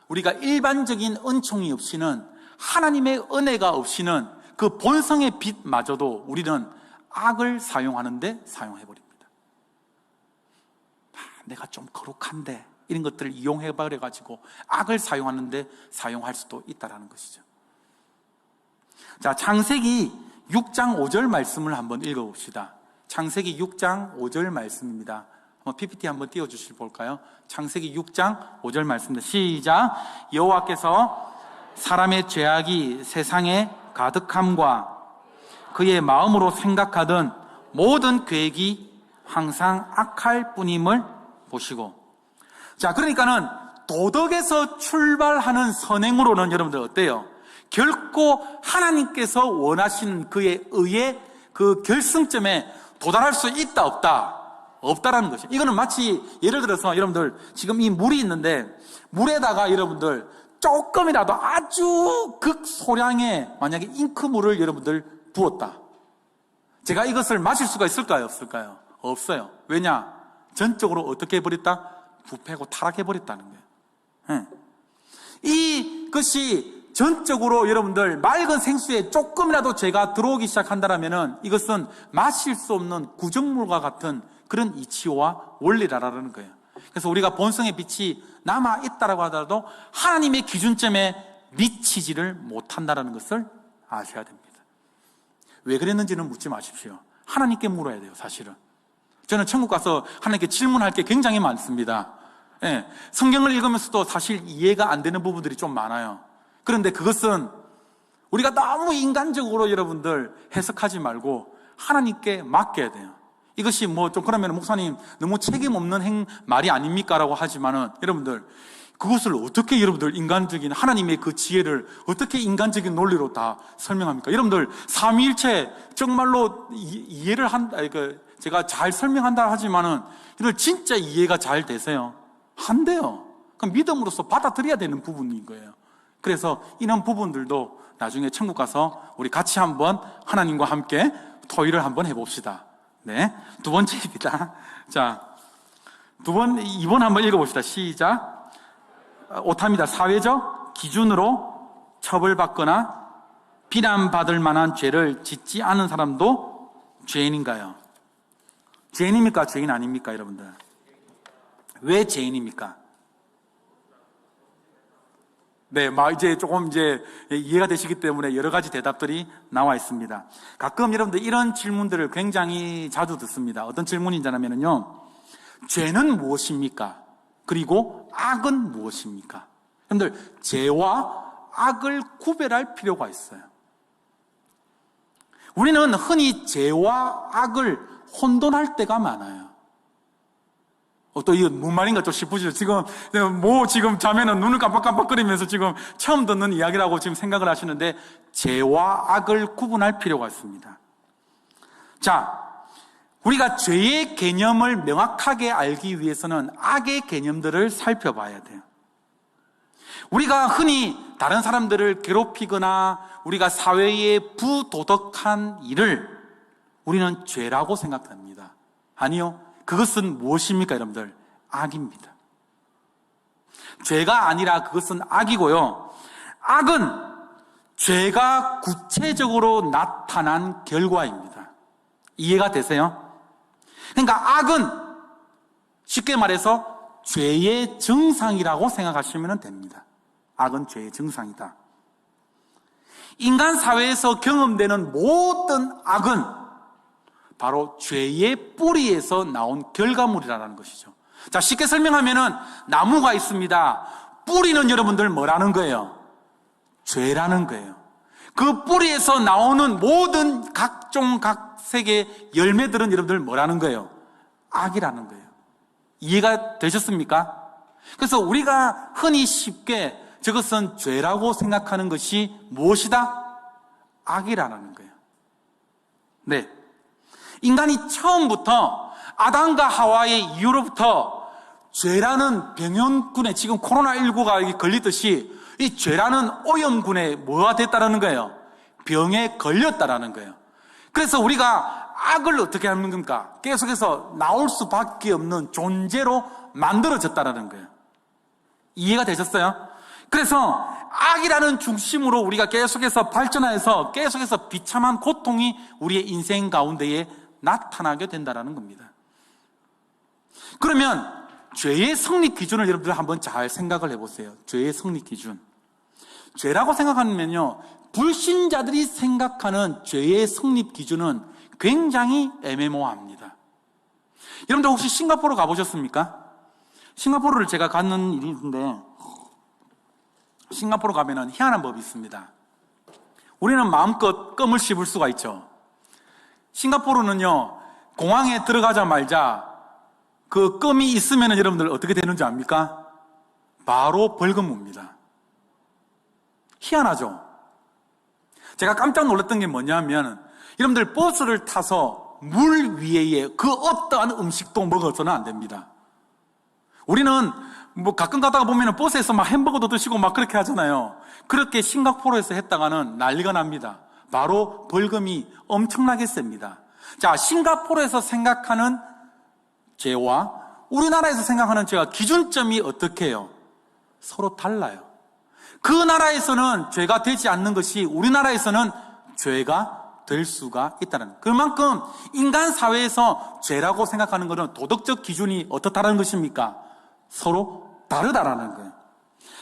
우리가 일반적인 은총이 없이는 하나님의 은혜가 없이는 그 본성의 빛마저도 우리는 악을 사용하는데 사용해버립니다. 내가 좀 거룩한데 이런 것들을 이용해버려가지고 악을 사용하는데 사용할 수도 있다는 것이죠. 자, 창세기 6장 5절 말씀을 한번 읽어봅시다. 창세기 6장 5절 말씀입니다. 한번 PPT 한번 띄워주실 볼까요? 창세기 6장 5절 말씀입니다. 시작. 여호와께서 사람의 죄악이 세상에 가득함과 그의 마음으로 생각하던 모든 계획이 항상 악할 뿐임을 보시고. 자, 그러니까는 도덕에서 출발하는 선행으로는 여러분들 어때요? 결코 하나님께서 원하시는 그의 의의 그 결승점에 도달할 수 있다 없다? 없다라는 것이에요. 이거는 마치 예를 들어서 여러분들 지금 이 물이 있는데 물에다가 여러분들 조금이라도 아주 극소량의 만약에 잉크물을 여러분들 부었다. 제가 이것을 마실 수가 있을까요? 없을까요? 없어요. 왜냐? 전적으로 어떻게 해버렸다? 부패하고 타락해버렸다는 거예요. 이것이 전적으로 여러분들 맑은 생수에 조금이라도 죄가 들어오기 시작한다면 이것은 마실 수 없는 구정물과 같은 그런 이치와 원리라는 거예요. 그래서 우리가 본성의 빛이 남아있다라고 하더라도 하나님의 기준점에 미치지를 못한다는 것을 아셔야 됩니다. 왜 그랬는지는 묻지 마십시오. 하나님께 물어야 돼요, 사실은. 저는 천국 가서 하나님께 질문할 게 굉장히 많습니다. 성경을 읽으면서도 사실 이해가 안 되는 부분들이 좀 많아요. 그런데 그것은 우리가 너무 인간적으로 여러분들 해석하지 말고 하나님께 맡겨야 돼요. 이것이 뭐 좀 그러면 목사님 너무 책임 없는 말이 아닙니까? 라고 하지만은 여러분들 그것을 어떻게 여러분들 인간적인 하나님의 그 지혜를 어떻게 인간적인 논리로 다 설명합니까? 여러분들 삼위일체 정말로 이해를 제가 잘 설명한다 하지만은 이걸 진짜 이해가 잘 되세요? 안 돼요. 그럼 믿음으로써 받아들여야 되는 부분인 거예요. 그래서 이런 부분들도 나중에 천국 가서 우리 같이 한번 하나님과 함께 토의를 한번 해봅시다. 네, 두 번째입니다. 자, 2번 한번 읽어봅시다. 시작. 오타입니다. 사회적 기준으로 처벌받거나 비난받을 만한 죄를 짓지 않은 사람도 죄인인가요? 죄인입니까? 죄인 아닙니까? 여러분들. 왜 죄인입니까? 네, 이제 조금 이해가 되시기 때문에 여러 가지 대답들이 나와 있습니다. 가끔 여러분들 이런 질문들을 굉장히 자주 듣습니다. 어떤 질문이냐면요, 죄는 무엇입니까? 그리고 악은 무엇입니까? 여러분들, 죄와 악을 구별할 필요가 있어요. 우리는 흔히 죄와 악을 혼돈할 때가 많아요. 또 이거 뭔 말인가 좀 싶으시죠? 지금 자매는 눈을 깜빡깜빡거리면서 지금 처음 듣는 이야기라고 지금 생각을 하시는데 죄와 악을 구분할 필요가 있습니다. 자, 우리가 죄의 개념을 명확하게 알기 위해서는 악의 개념들을 살펴봐야 돼요. 우리가 흔히 다른 사람들을 괴롭히거나 우리가 사회에 부도덕한 일을 우리는 죄라고 생각합니다. 아니요. 그것은 무엇입니까, 여러분들? 악입니다. 죄가 아니라 그것은 악이고요. 악은 죄가 구체적으로 나타난 결과입니다. 이해가 되세요? 그러니까 악은 쉽게 말해서 죄의 증상이라고 생각하시면 됩니다. 악은 죄의 증상이다. 인간 사회에서 경험되는 모든 악은 바로 죄의 뿌리에서 나온 결과물이라는 것이죠. 자, 쉽게 설명하면은 나무가 있습니다. 뿌리는 여러분들 뭐라는 거예요? 죄라는 거예요. 그 뿌리에서 나오는 모든 각종 각색의 열매들은 여러분들 뭐라는 거예요? 악이라는 거예요. 이해가 되셨습니까? 그래서 우리가 흔히 쉽게 저것은 죄라고 생각하는 것이 무엇이다? 악이라는 거예요. 네. 인간이 처음부터 아담과 하와의 이후로부터 죄라는 병연군에 지금 코로나19가 걸리듯이 이 죄라는 오염군에 뭐가 됐다라는 거예요? 병에 걸렸다라는 거예요. 그래서 우리가 악을 어떻게 하는 겁니까? 계속해서 나올 수밖에 없는 존재로 만들어졌다라는 거예요. 이해가 되셨어요? 그래서 악이라는 중심으로 우리가 계속해서 발전해서 계속해서 비참한 고통이 우리의 인생 가운데에 나타나게 된다는 겁니다. 그러면 죄의 성립 기준을 여러분들 한번 잘 생각을 해보세요. 죄의 성립 기준. 죄라고 생각하면요, 불신자들이 생각하는 죄의 성립 기준은 굉장히 애매모호합니다. 여러분들 혹시 싱가포르 가보셨습니까? 싱가포르를 제가 가는 일이 있는데 싱가포르 가면은 희한한 법이 있습니다. 우리는 마음껏 껌을 씹을 수가 있죠. 싱가포르는요, 공항에 들어가자마자 그 껌이 있으면 여러분들 어떻게 되는지 압니까? 바로 벌금 묻니다. 희한하죠? 제가 깜짝 놀랐던 게 뭐냐면 여러분들 버스를 타서 물 위에 그 어떠한 음식도 먹어서는 안 됩니다. 우리는 뭐 가끔 가다가 보면 버스에서 막 햄버거도 드시고 막 그렇게 하잖아요. 그렇게 싱가포르에서 했다가는 난리가 납니다. 바로 벌금이 엄청나게 셉니다. 자, 싱가포르에서 생각하는 죄와 우리나라에서 생각하는 죄가 기준점이 어떻게 해요? 서로 달라요. 그 나라에서는 죄가 되지 않는 것이 우리나라에서는 죄가 될 수가 있다는, 그만큼 인간 사회에서 죄라고 생각하는 것은 도덕적 기준이 어떻다는 것입니까? 서로 다르다라는 거예요.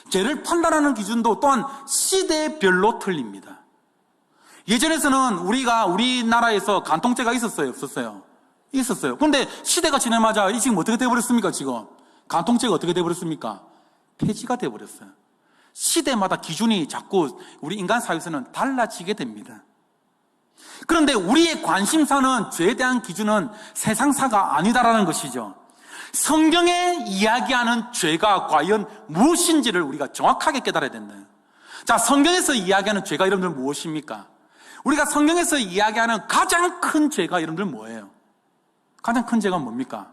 죄를 판단하는 기준도 또한 시대별로 틀립니다. 예전에서는 우리나라에서 간통죄가 있었어요? 없었어요? 있었어요. 그런데 시대가 지나마자 지금 어떻게 돼버렸습니까? 지금 간통죄가 어떻게 돼버렸습니까? 폐지가 돼버렸어요. 시대마다 기준이 자꾸 우리 인간 사회에서는 달라지게 됩니다. 그런데 우리의 관심사는, 죄에 대한 기준은 세상사가 아니다라는 것이죠. 성경에 이야기하는 죄가 과연 무엇인지를 우리가 정확하게 깨달아야 된다. 자, 성경에서 이야기하는 죄가 여러분들 무엇입니까? 우리가 성경에서 이야기하는 가장 큰 죄가 여러분들 뭐예요? 가장 큰 죄가 뭡니까?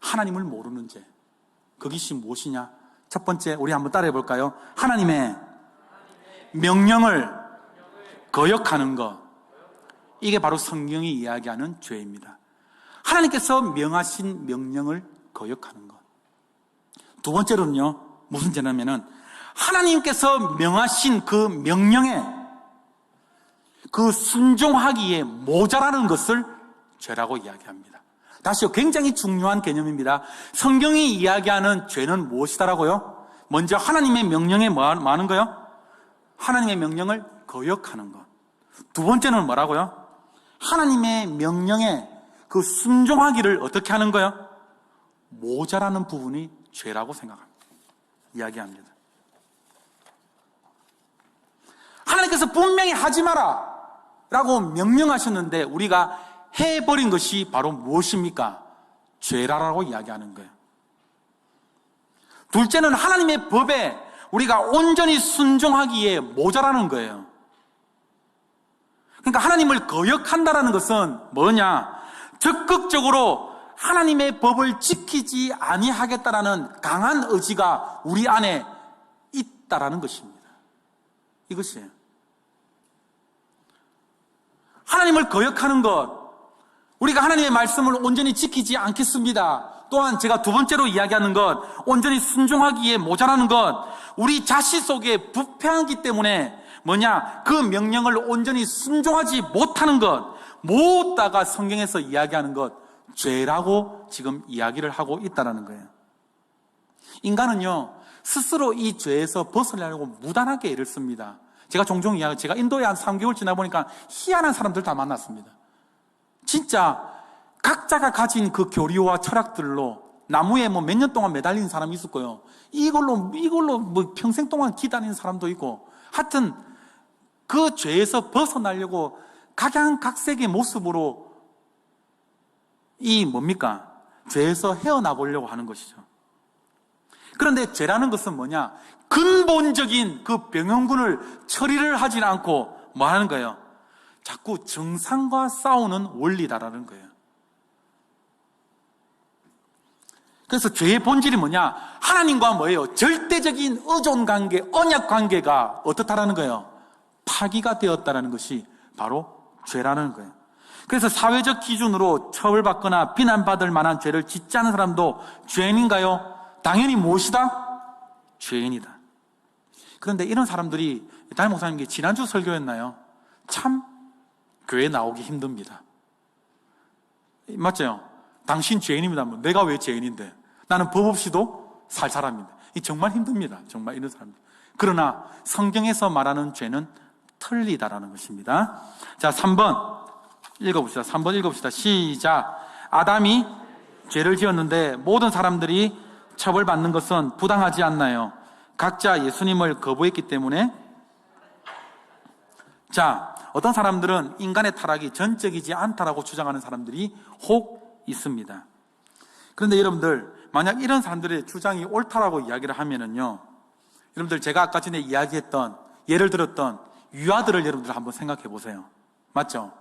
하나님을 모르는 죄. 그것이 무엇이냐? 첫 번째, 우리 한번 따라해 볼까요? 하나님의 명령을 거역하는 것. 이게 바로 성경이 이야기하는 죄입니다. 하나님께서 명하신 명령을 거역하는 것. 두 번째로는요, 무슨 죄냐면은 하나님께서 명하신 그 명령에 그 순종하기에 모자라는 것을 죄라고 이야기합니다. 다시요, 굉장히 중요한 개념입니다. 성경이 이야기하는 죄는 무엇이다라고요? 먼저 하나님의 명령에 뭐 하는 거요? 하나님의 명령을 거역하는 것. 두 번째는 뭐라고요? 하나님의 명령에 그 순종하기를 어떻게 하는 거요? 모자라는 부분이 죄라고 생각합니다. 이야기합니다. 하나님께서 분명히 하지 마라 라고 명령하셨는데 우리가 해버린 것이 바로 무엇입니까? 죄라고 이야기하는 거예요. 둘째는 하나님의 법에 우리가 온전히 순종하기에 모자라는 거예요. 그러니까 하나님을 거역한다는 것은 뭐냐? 적극적으로 하나님의 법을 지키지 아니하겠다라는 강한 의지가 우리 안에 있다라는 것입니다. 이것이에요. 하나님을 거역하는 것, 우리가 하나님의 말씀을 온전히 지키지 않겠습니다. 또한 제가 두 번째로 이야기하는 것, 온전히 순종하기에 모자라는 것, 우리 자신 속에 부패하기 때문에 뭐냐? 그 명령을 온전히 순종하지 못하는 것, 모두 다가 성경에서 이야기하는 것, 죄라고 지금 이야기를 하고 있다는 거예요. 인간은요, 스스로 이 죄에서 벗어나려고 무단하게 애를 씁니다. 제가 종종 이야기, 제가 인도에 한 3개월 지나보니까 희한한 사람들 다 만났습니다. 진짜 각자가 가진 그 교리와 철학들로 나무에 뭐 몇 년 동안 매달린 사람이 있을 거예요. 이걸로 뭐 평생 동안 기다리는 사람도 있고, 하여튼 그 죄에서 벗어나려고 각양각색의 모습으로 뭡니까? 죄에서 헤어나 보려고 하는 것이죠. 그런데 죄라는 것은 뭐냐? 근본적인 그 병영군을 처리를 하지 않고 뭐 하는 거예요? 자꾸 정상과 싸우는 원리다라는 거예요. 그래서 죄의 본질이 뭐냐? 하나님과 뭐예요? 절대적인 의존 관계, 언약 관계가 어떻다라는 거예요? 파기가 되었다라는 것이 바로 죄라는 거예요. 그래서 사회적 기준으로 처벌받거나 비난받을 만한 죄를 짓지 않은 사람도 죄인인가요? 당연히 무엇이다? 죄인이다. 그런데 이런 사람들이, 담임 목사님 지난주 설교였나요? 참 교회 나오기 힘듭니다. 맞죠? 당신 죄인입니다. 내가 왜 죄인인데? 나는 법 없이도 살 사람인데. 정말 힘듭니다. 정말 이런 사람들. 그러나 성경에서 말하는 죄는 틀리다라는 것입니다. 자, 3번 읽어봅시다. 3번 읽어봅시다. 시작. 아담이 죄를 지었는데 모든 사람들이 처벌받는 것은 부당하지 않나요? 각자 예수님을 거부했기 때문에. 자, 어떤 사람들은 인간의 타락이 전적이지 않다라고 주장하는 사람들이 혹 있습니다. 그런데 여러분들, 만약 이런 사람들의 주장이 옳다라고 이야기를 하면은요, 여러분들 제가 아까 전에 이야기했던, 예를 들었던 유아들을 여러분들 한번 생각해 보세요. 맞죠?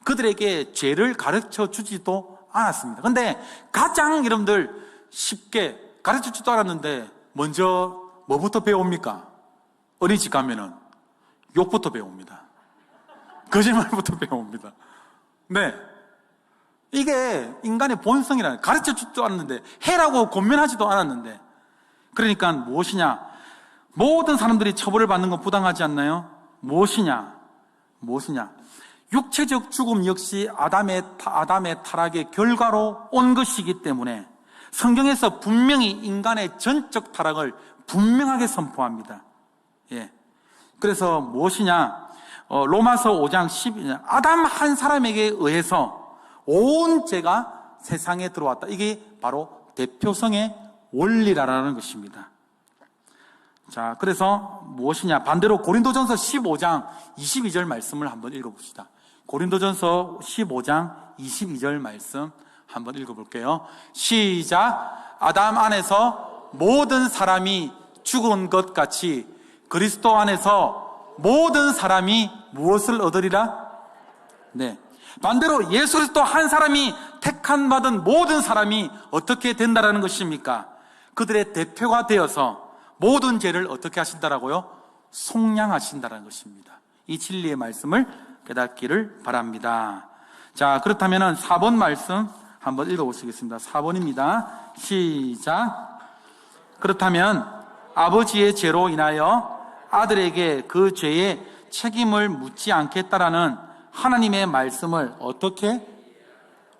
그들에게 죄를 가르쳐 주지도 않았습니다. 근데 가장 여러분들 쉽게 가르쳐 주지도 않았는데 먼저 뭐부터 배웁니까? 어린이집 가면은 욕부터 배웁니다. 거짓말부터 배웁니다. 네. 이게 인간의 본성이라는, 가르쳐 주지도 않았는데, 해라고 권면하지도 않았는데. 그러니까 무엇이냐? 모든 사람들이 처벌을 받는 건 부당하지 않나요? 무엇이냐? 육체적 죽음 역시 아담의 타락의 결과로 온 것이기 때문에 성경에서 분명히 인간의 전적 타락을 분명하게 선포합니다. 예. 그래서 무엇이냐? 로마서 5장 12절, 아담 한 사람에게 의해서 온 죄가 세상에 들어왔다. 이게 바로 대표성의 원리라는 것입니다. 자, 그래서 무엇이냐? 반대로 고린도전서 15장 22절 말씀을 한번 읽어봅시다. 고린도전서 15장 22절 말씀 한번 읽어볼게요. 시작. 아담 안에서 모든 사람이 죽은 것 같이 그리스도 안에서 모든 사람이 무엇을 얻으리라? 네. 반대로 예수 그리스도 한 사람이 택한 받은 모든 사람이 어떻게 된다라는 것입니까? 그들의 대표가 되어서 모든 죄를 어떻게 하신다라고요? 속량하신다라는 것입니다. 이 진리의 말씀을 깨닫기를 바랍니다. 자, 그렇다면 4번 말씀 한번 읽어보시겠습니다. 4번입니다. 시작. 그렇다면 아버지의 죄로 인하여 아들에게 그 죄의 책임을 묻지 않겠다라는 하나님의 말씀을 어떻게?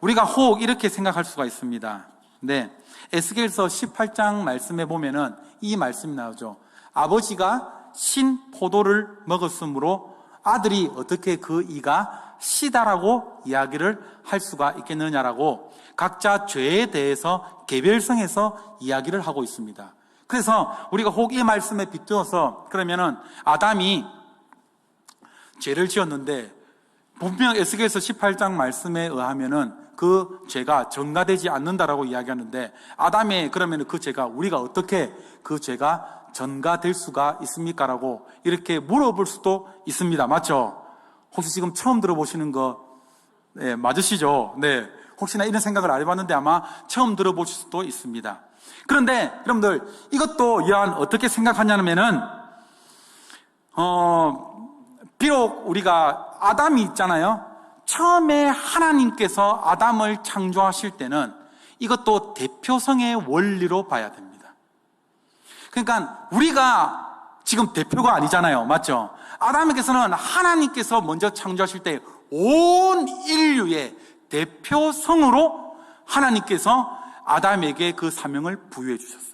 우리가 혹 이렇게 생각할 수가 있습니다. 네. 에스겔서 18장 말씀에 보면은 이 말씀이 나오죠. 아버지가 신 포도를 먹었으므로 아들이 어떻게 그 이가 시다라고 이야기를 할 수가 있겠느냐라고 각자 죄에 대해서 개별성에서 이야기를 하고 있습니다. 그래서 우리가 혹 이 말씀에 빗대어서 그러면은 아담이 죄를 지었는데 분명 에스겔서 18장 말씀에 의하면은 그 죄가 전가되지 않는다라고 이야기하는데 아담의 그러면 그 죄가 우리가 어떻게 그 죄가 전가될 수가 있습니까? 라고 이렇게 물어볼 수도 있습니다. 맞죠? 혹시 지금 처음 들어보시는 거 네, 맞으시죠? 네. 혹시나 이런 생각을 안 해봤는데 아마 처음 들어보실 수도 있습니다. 그런데 여러분들 이것도 이러한 어떻게 생각하냐면은 비록 우리가 아담이 있잖아요. 처음에 하나님께서 아담을 창조하실 때는 이것도 대표성의 원리로 봐야 됩니다. 그러니까 우리가 지금 대표가 아니잖아요. 맞죠? 아담에게서는 하나님께서 먼저 창조하실 때 온 인류의 대표성으로 하나님께서 아담에게 그 사명을 부여해 주셨어요.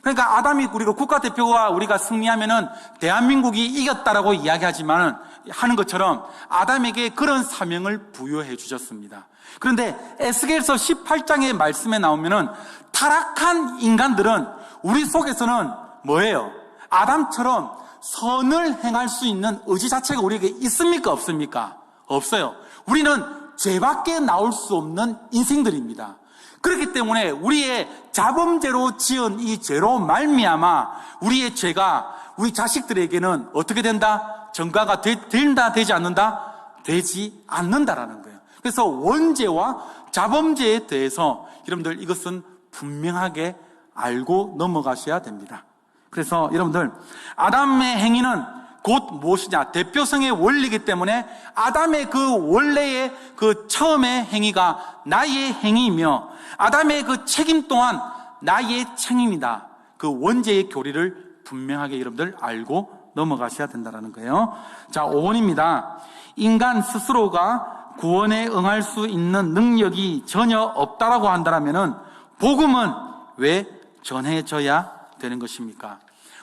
그러니까 아담이 우리가 국가대표가 우리가 승리하면은 대한민국이 이겼다라고 이야기하지만 하는 것처럼 아담에게 그런 사명을 부여해 주셨습니다. 그런데 에스겔서 18장의 말씀에 나오면은 타락한 인간들은 우리 속에서는 뭐예요? 아담처럼 선을 행할 수 있는 의지 자체가 우리에게 있습니까? 없습니까? 없어요. 우리는 죄밖에 나올 수 없는 인생들입니다. 그렇기 때문에 우리의 자범죄로 지은 이 죄로 말미암아 우리의 죄가 우리 자식들에게는 어떻게 된다? 전가가 된다? 되지 않는다? 되지 않는다라는 거예요. 그래서 원죄와 자범죄에 대해서 여러분들 이것은 분명하게 알고 넘어가셔야 됩니다. 그래서 여러분들 아담의 행위는 곧 무엇이냐? 대표성의 원리이기 때문에 아담의 그 원래의 그 처음의 행위가 나의 행위이며 아담의 그 책임 또한 나의 책임이다. 그 원죄의 교리를 분명하게 여러분들 알고 넘어가셔야 된다는 거예요. 자, 5번입니다. 인간 스스로가 구원에 응할 수 있는 능력이 전혀 없다라고 한다면은 복음은 왜 전해져야 되는 것입니까?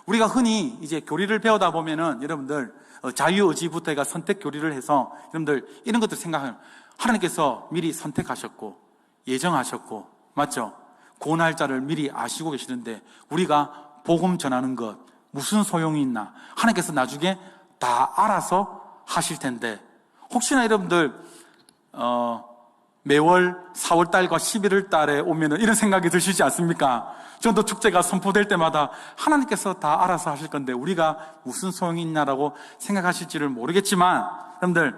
우리가 흔히 이제 교리를 배우다 보면은 여러분들 자유의지부터 해가 선택 교리를 해서 여러분들 이런 것들 생각하면 하나님께서 미리 선택하셨고 예정하셨고 맞죠? 구원할 자를 미리 아시고 계시는데 우리가 복음 전하는 것 무슨 소용이 있나? 하나님께서 나중에 다 알아서 하실 텐데 혹시나 여러분들 매월 4월달과 11월달에 오면은 이런 생각이 드시지 않습니까? 전도 축제가 선포될 때마다 하나님께서 다 알아서 하실 건데 우리가 무슨 소용이 있냐라고 생각하실지를 모르겠지만 여러분들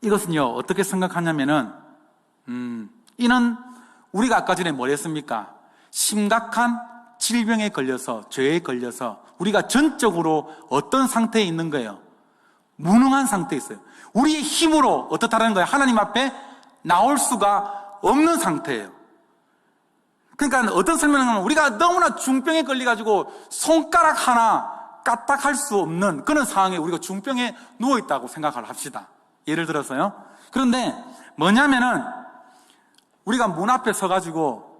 이것은요 어떻게 생각하냐면은 이는 우리가 아까 전에 뭘 했습니까? 심각한 질병에 걸려서 죄에 걸려서 우리가 전적으로 어떤 상태에 있는 거예요? 무능한 상태에 있어요. 우리의 힘으로 어떻다라는 거예요? 하나님 앞에 나올 수가 없는 상태예요. 그러니까 어떤 설명을 하면 우리가 너무나 중병에 걸려가지고 손가락 하나 까딱할 수 없는 그런 상황에 우리가 중병에 누워있다고 생각을 합시다. 예를 들어서요. 그런데 뭐냐면은 우리가 문 앞에 서가지고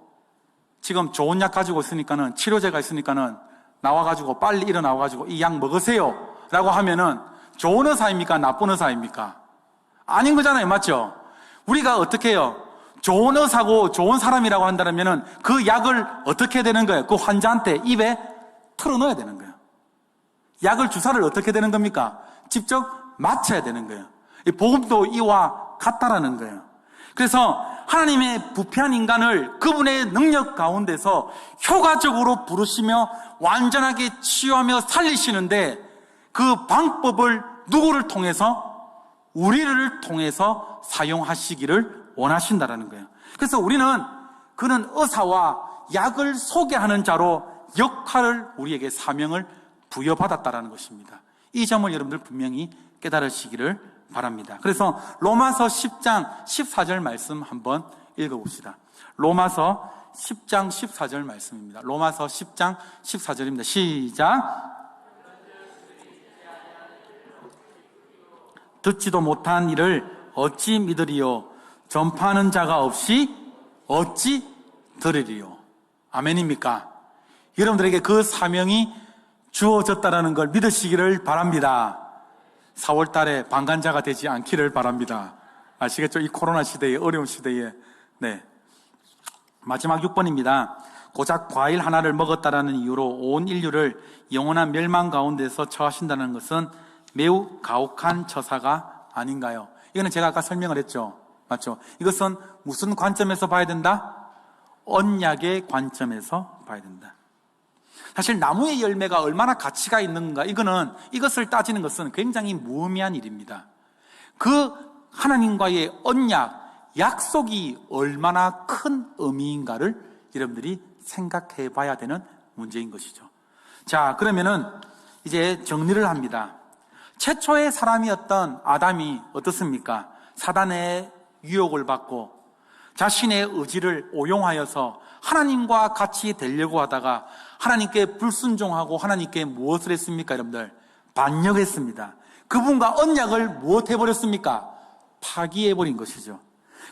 지금 좋은 약 가지고 있으니까는 치료제가 있으니까는 나와가지고 빨리 일어나와가지고 이 약 먹으세요 라고 하면은 좋은 의사입니까? 나쁜 의사입니까? 아닌 거잖아요. 맞죠? 우리가 어떻게 해요? 좋은 의사고 좋은 사람이라고 한다면은 그 약을 어떻게 해야 되는 거예요? 그 환자한테 입에 털어넣어야 되는 거예요. 약을 주사를 어떻게 되는 겁니까? 직접 맞춰야 되는 거예요. 이 복음도 이와 같다라는 거예요. 그래서 하나님의 부패한 인간을 그분의 능력 가운데서 효과적으로 부르시며 완전하게 치유하며 살리시는데 그 방법을 누구를 통해서? 우리를 통해서 사용하시기를 원하신다라는 거예요. 그래서 우리는 그는 의사와 약을 소개하는 자로 역할을 우리에게 사명을 부여받았다라는 것입니다. 이 점을 여러분들 분명히 깨달으시기를 바랍니다. 그래서 로마서 10장 14절 말씀 한번 읽어봅시다. 로마서 10장 14절 말씀입니다. 로마서 10장 14절입니다. 시작. 듣지도 못한 일을 어찌 믿으리요? 전파하는 자가 없이 어찌 들으리요? 아멘입니까? 여러분들에게 그 사명이 주어졌다는 걸 믿으시기를 바랍니다. 4월 달에 방관자가 되지 않기를 바랍니다. 아시겠죠? 이 코로나 시대에, 어려운 시대에. 네. 마지막 6번입니다. 고작 과일 하나를 먹었다라는 이유로 온 인류를 영원한 멸망 가운데서 처하신다는 것은 매우 가혹한 처사가 아닌가요? 이거는 제가 아까 설명을 했죠. 맞죠? 이것은 무슨 관점에서 봐야 된다? 언약의 관점에서 봐야 된다. 사실 나무의 열매가 얼마나 가치가 있는가, 이것을 따지는 것은 굉장히 무의미한 일입니다. 그 하나님과의 언약, 약속이 얼마나 큰 의미인가를 여러분들이 생각해 봐야 되는 문제인 것이죠. 자, 그러면은 이제 정리를 합니다. 최초의 사람이었던 아담이 어떻습니까? 사단의 유혹을 받고 자신의 의지를 오용하여서 하나님과 같이 되려고 하다가 하나님께 불순종하고 하나님께 무엇을 했습니까, 여러분들? 반역했습니다. 그분과 언약을 무엇 해버렸습니까? 파기해버린 것이죠.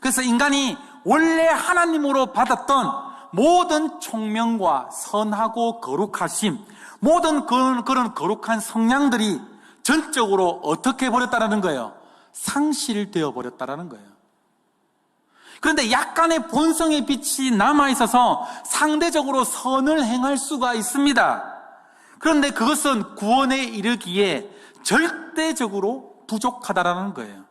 그래서 인간이 원래 하나님으로 받았던 모든 총명과 선하고 거룩하심, 모든 그런 거룩한 성향들이 전적으로 어떻게 해버렸다는 거예요? 상실되어 버렸다는 거예요. 그런데 약간의 본성의 빛이 남아있어서 상대적으로 선을 행할 수가 있습니다. 그런데 그것은 구원에 이르기에 절대적으로 부족하다라는 거예요.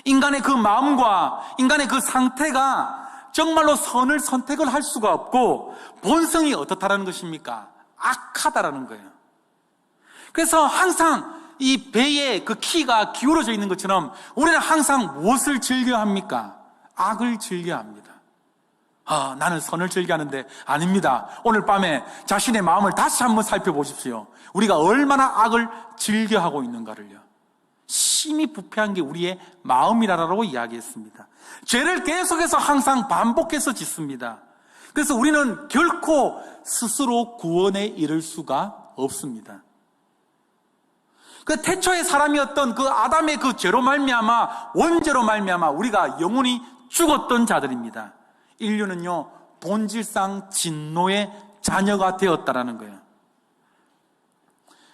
인간의 그 마음과 인간의 그 상태가 정말로 선을 선택을 할 수가 없고 본성이 어떻다라는 것입니까? 악하다라는 거예요. 그래서 항상 이 배에 그 키가 기울어져 있는 것처럼 우리는 항상 무엇을 즐겨합니까? 악을 즐겨합니다. 나는 선을 즐겨하는데 아닙니다. 오늘 밤에 자신의 마음을 다시 한번 살펴보십시오. 우리가 얼마나 악을 즐겨하고 있는가를요. 심히 부패한 게 우리의 마음이라고 이야기했습니다. 죄를 계속해서 항상 반복해서 짓습니다. 그래서 우리는 결코 스스로 구원에 이를 수가 없습니다. 그 태초의 사람이었던 그 아담의 그 죄로 말미암아, 원죄로 말미암아 우리가 영원히 죽었던 자들입니다. 인류는요, 본질상 진노의 자녀가 되었다라는 거예요.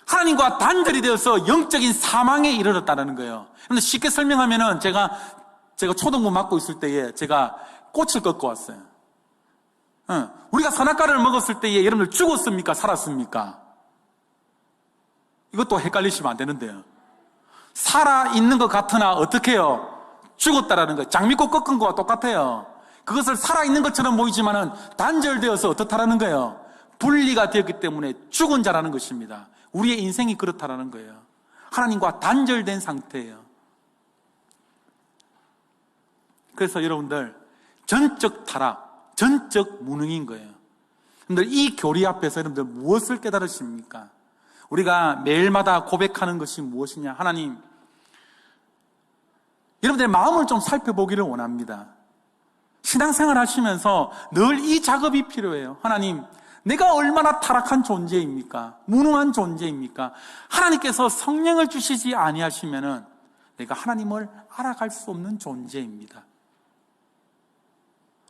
하나님과 단절이 되어서 영적인 사망에 이르렀다는 거예요. 그런데 쉽게 설명하면은 제가 초등부 맡고 있을 때에 제가 꽃을 꺾고 왔어요. 우리가 선악과를 먹었을 때에 여러분들 죽었습니까? 살았습니까? 이것도 헷갈리시면 안 되는데요. 살아있는 것 같으나 어떻게 해요? 죽었다라는 거예요. 장미꽃 꺾은 거와 똑같아요. 그것을 살아있는 것처럼 보이지만은 단절되어서 어떻다라는 거예요? 분리가 되었기 때문에 죽은 자라는 것입니다. 우리의 인생이 그렇다라는 거예요. 하나님과 단절된 상태예요. 그래서 여러분들 전적 타락, 전적 무능인 거예요. 여러분들 이 교리 앞에서 여러분들 무엇을 깨달으십니까? 우리가 매일마다 고백하는 것이 무엇이냐? 하나님, 여러분들의 마음을 좀 살펴보기를 원합니다. 신앙생활 하시면서 늘 이 작업이 필요해요. 하나님, 내가 얼마나 타락한 존재입니까? 무능한 존재입니까? 하나님께서 성령을 주시지 아니하시면은 내가 하나님을 알아갈 수 없는 존재입니다.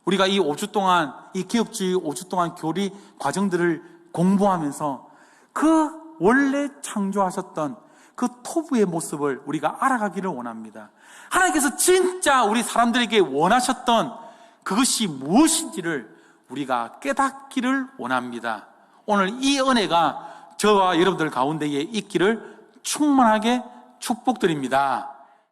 우리가 이 5주 동안, 이 개혁주의 5주 동안 교리 과정들을 공부하면서 그 원래 창조하셨던 그 토부의 모습을 우리가 알아가기를 원합니다. 하나님께서 진짜 우리 사람들에게 원하셨던 그것이 무엇인지를 우리가 깨닫기를 원합니다. 오늘 이 은혜가 저와 여러분들 가운데에 있기를 충만하게 축복드립니다.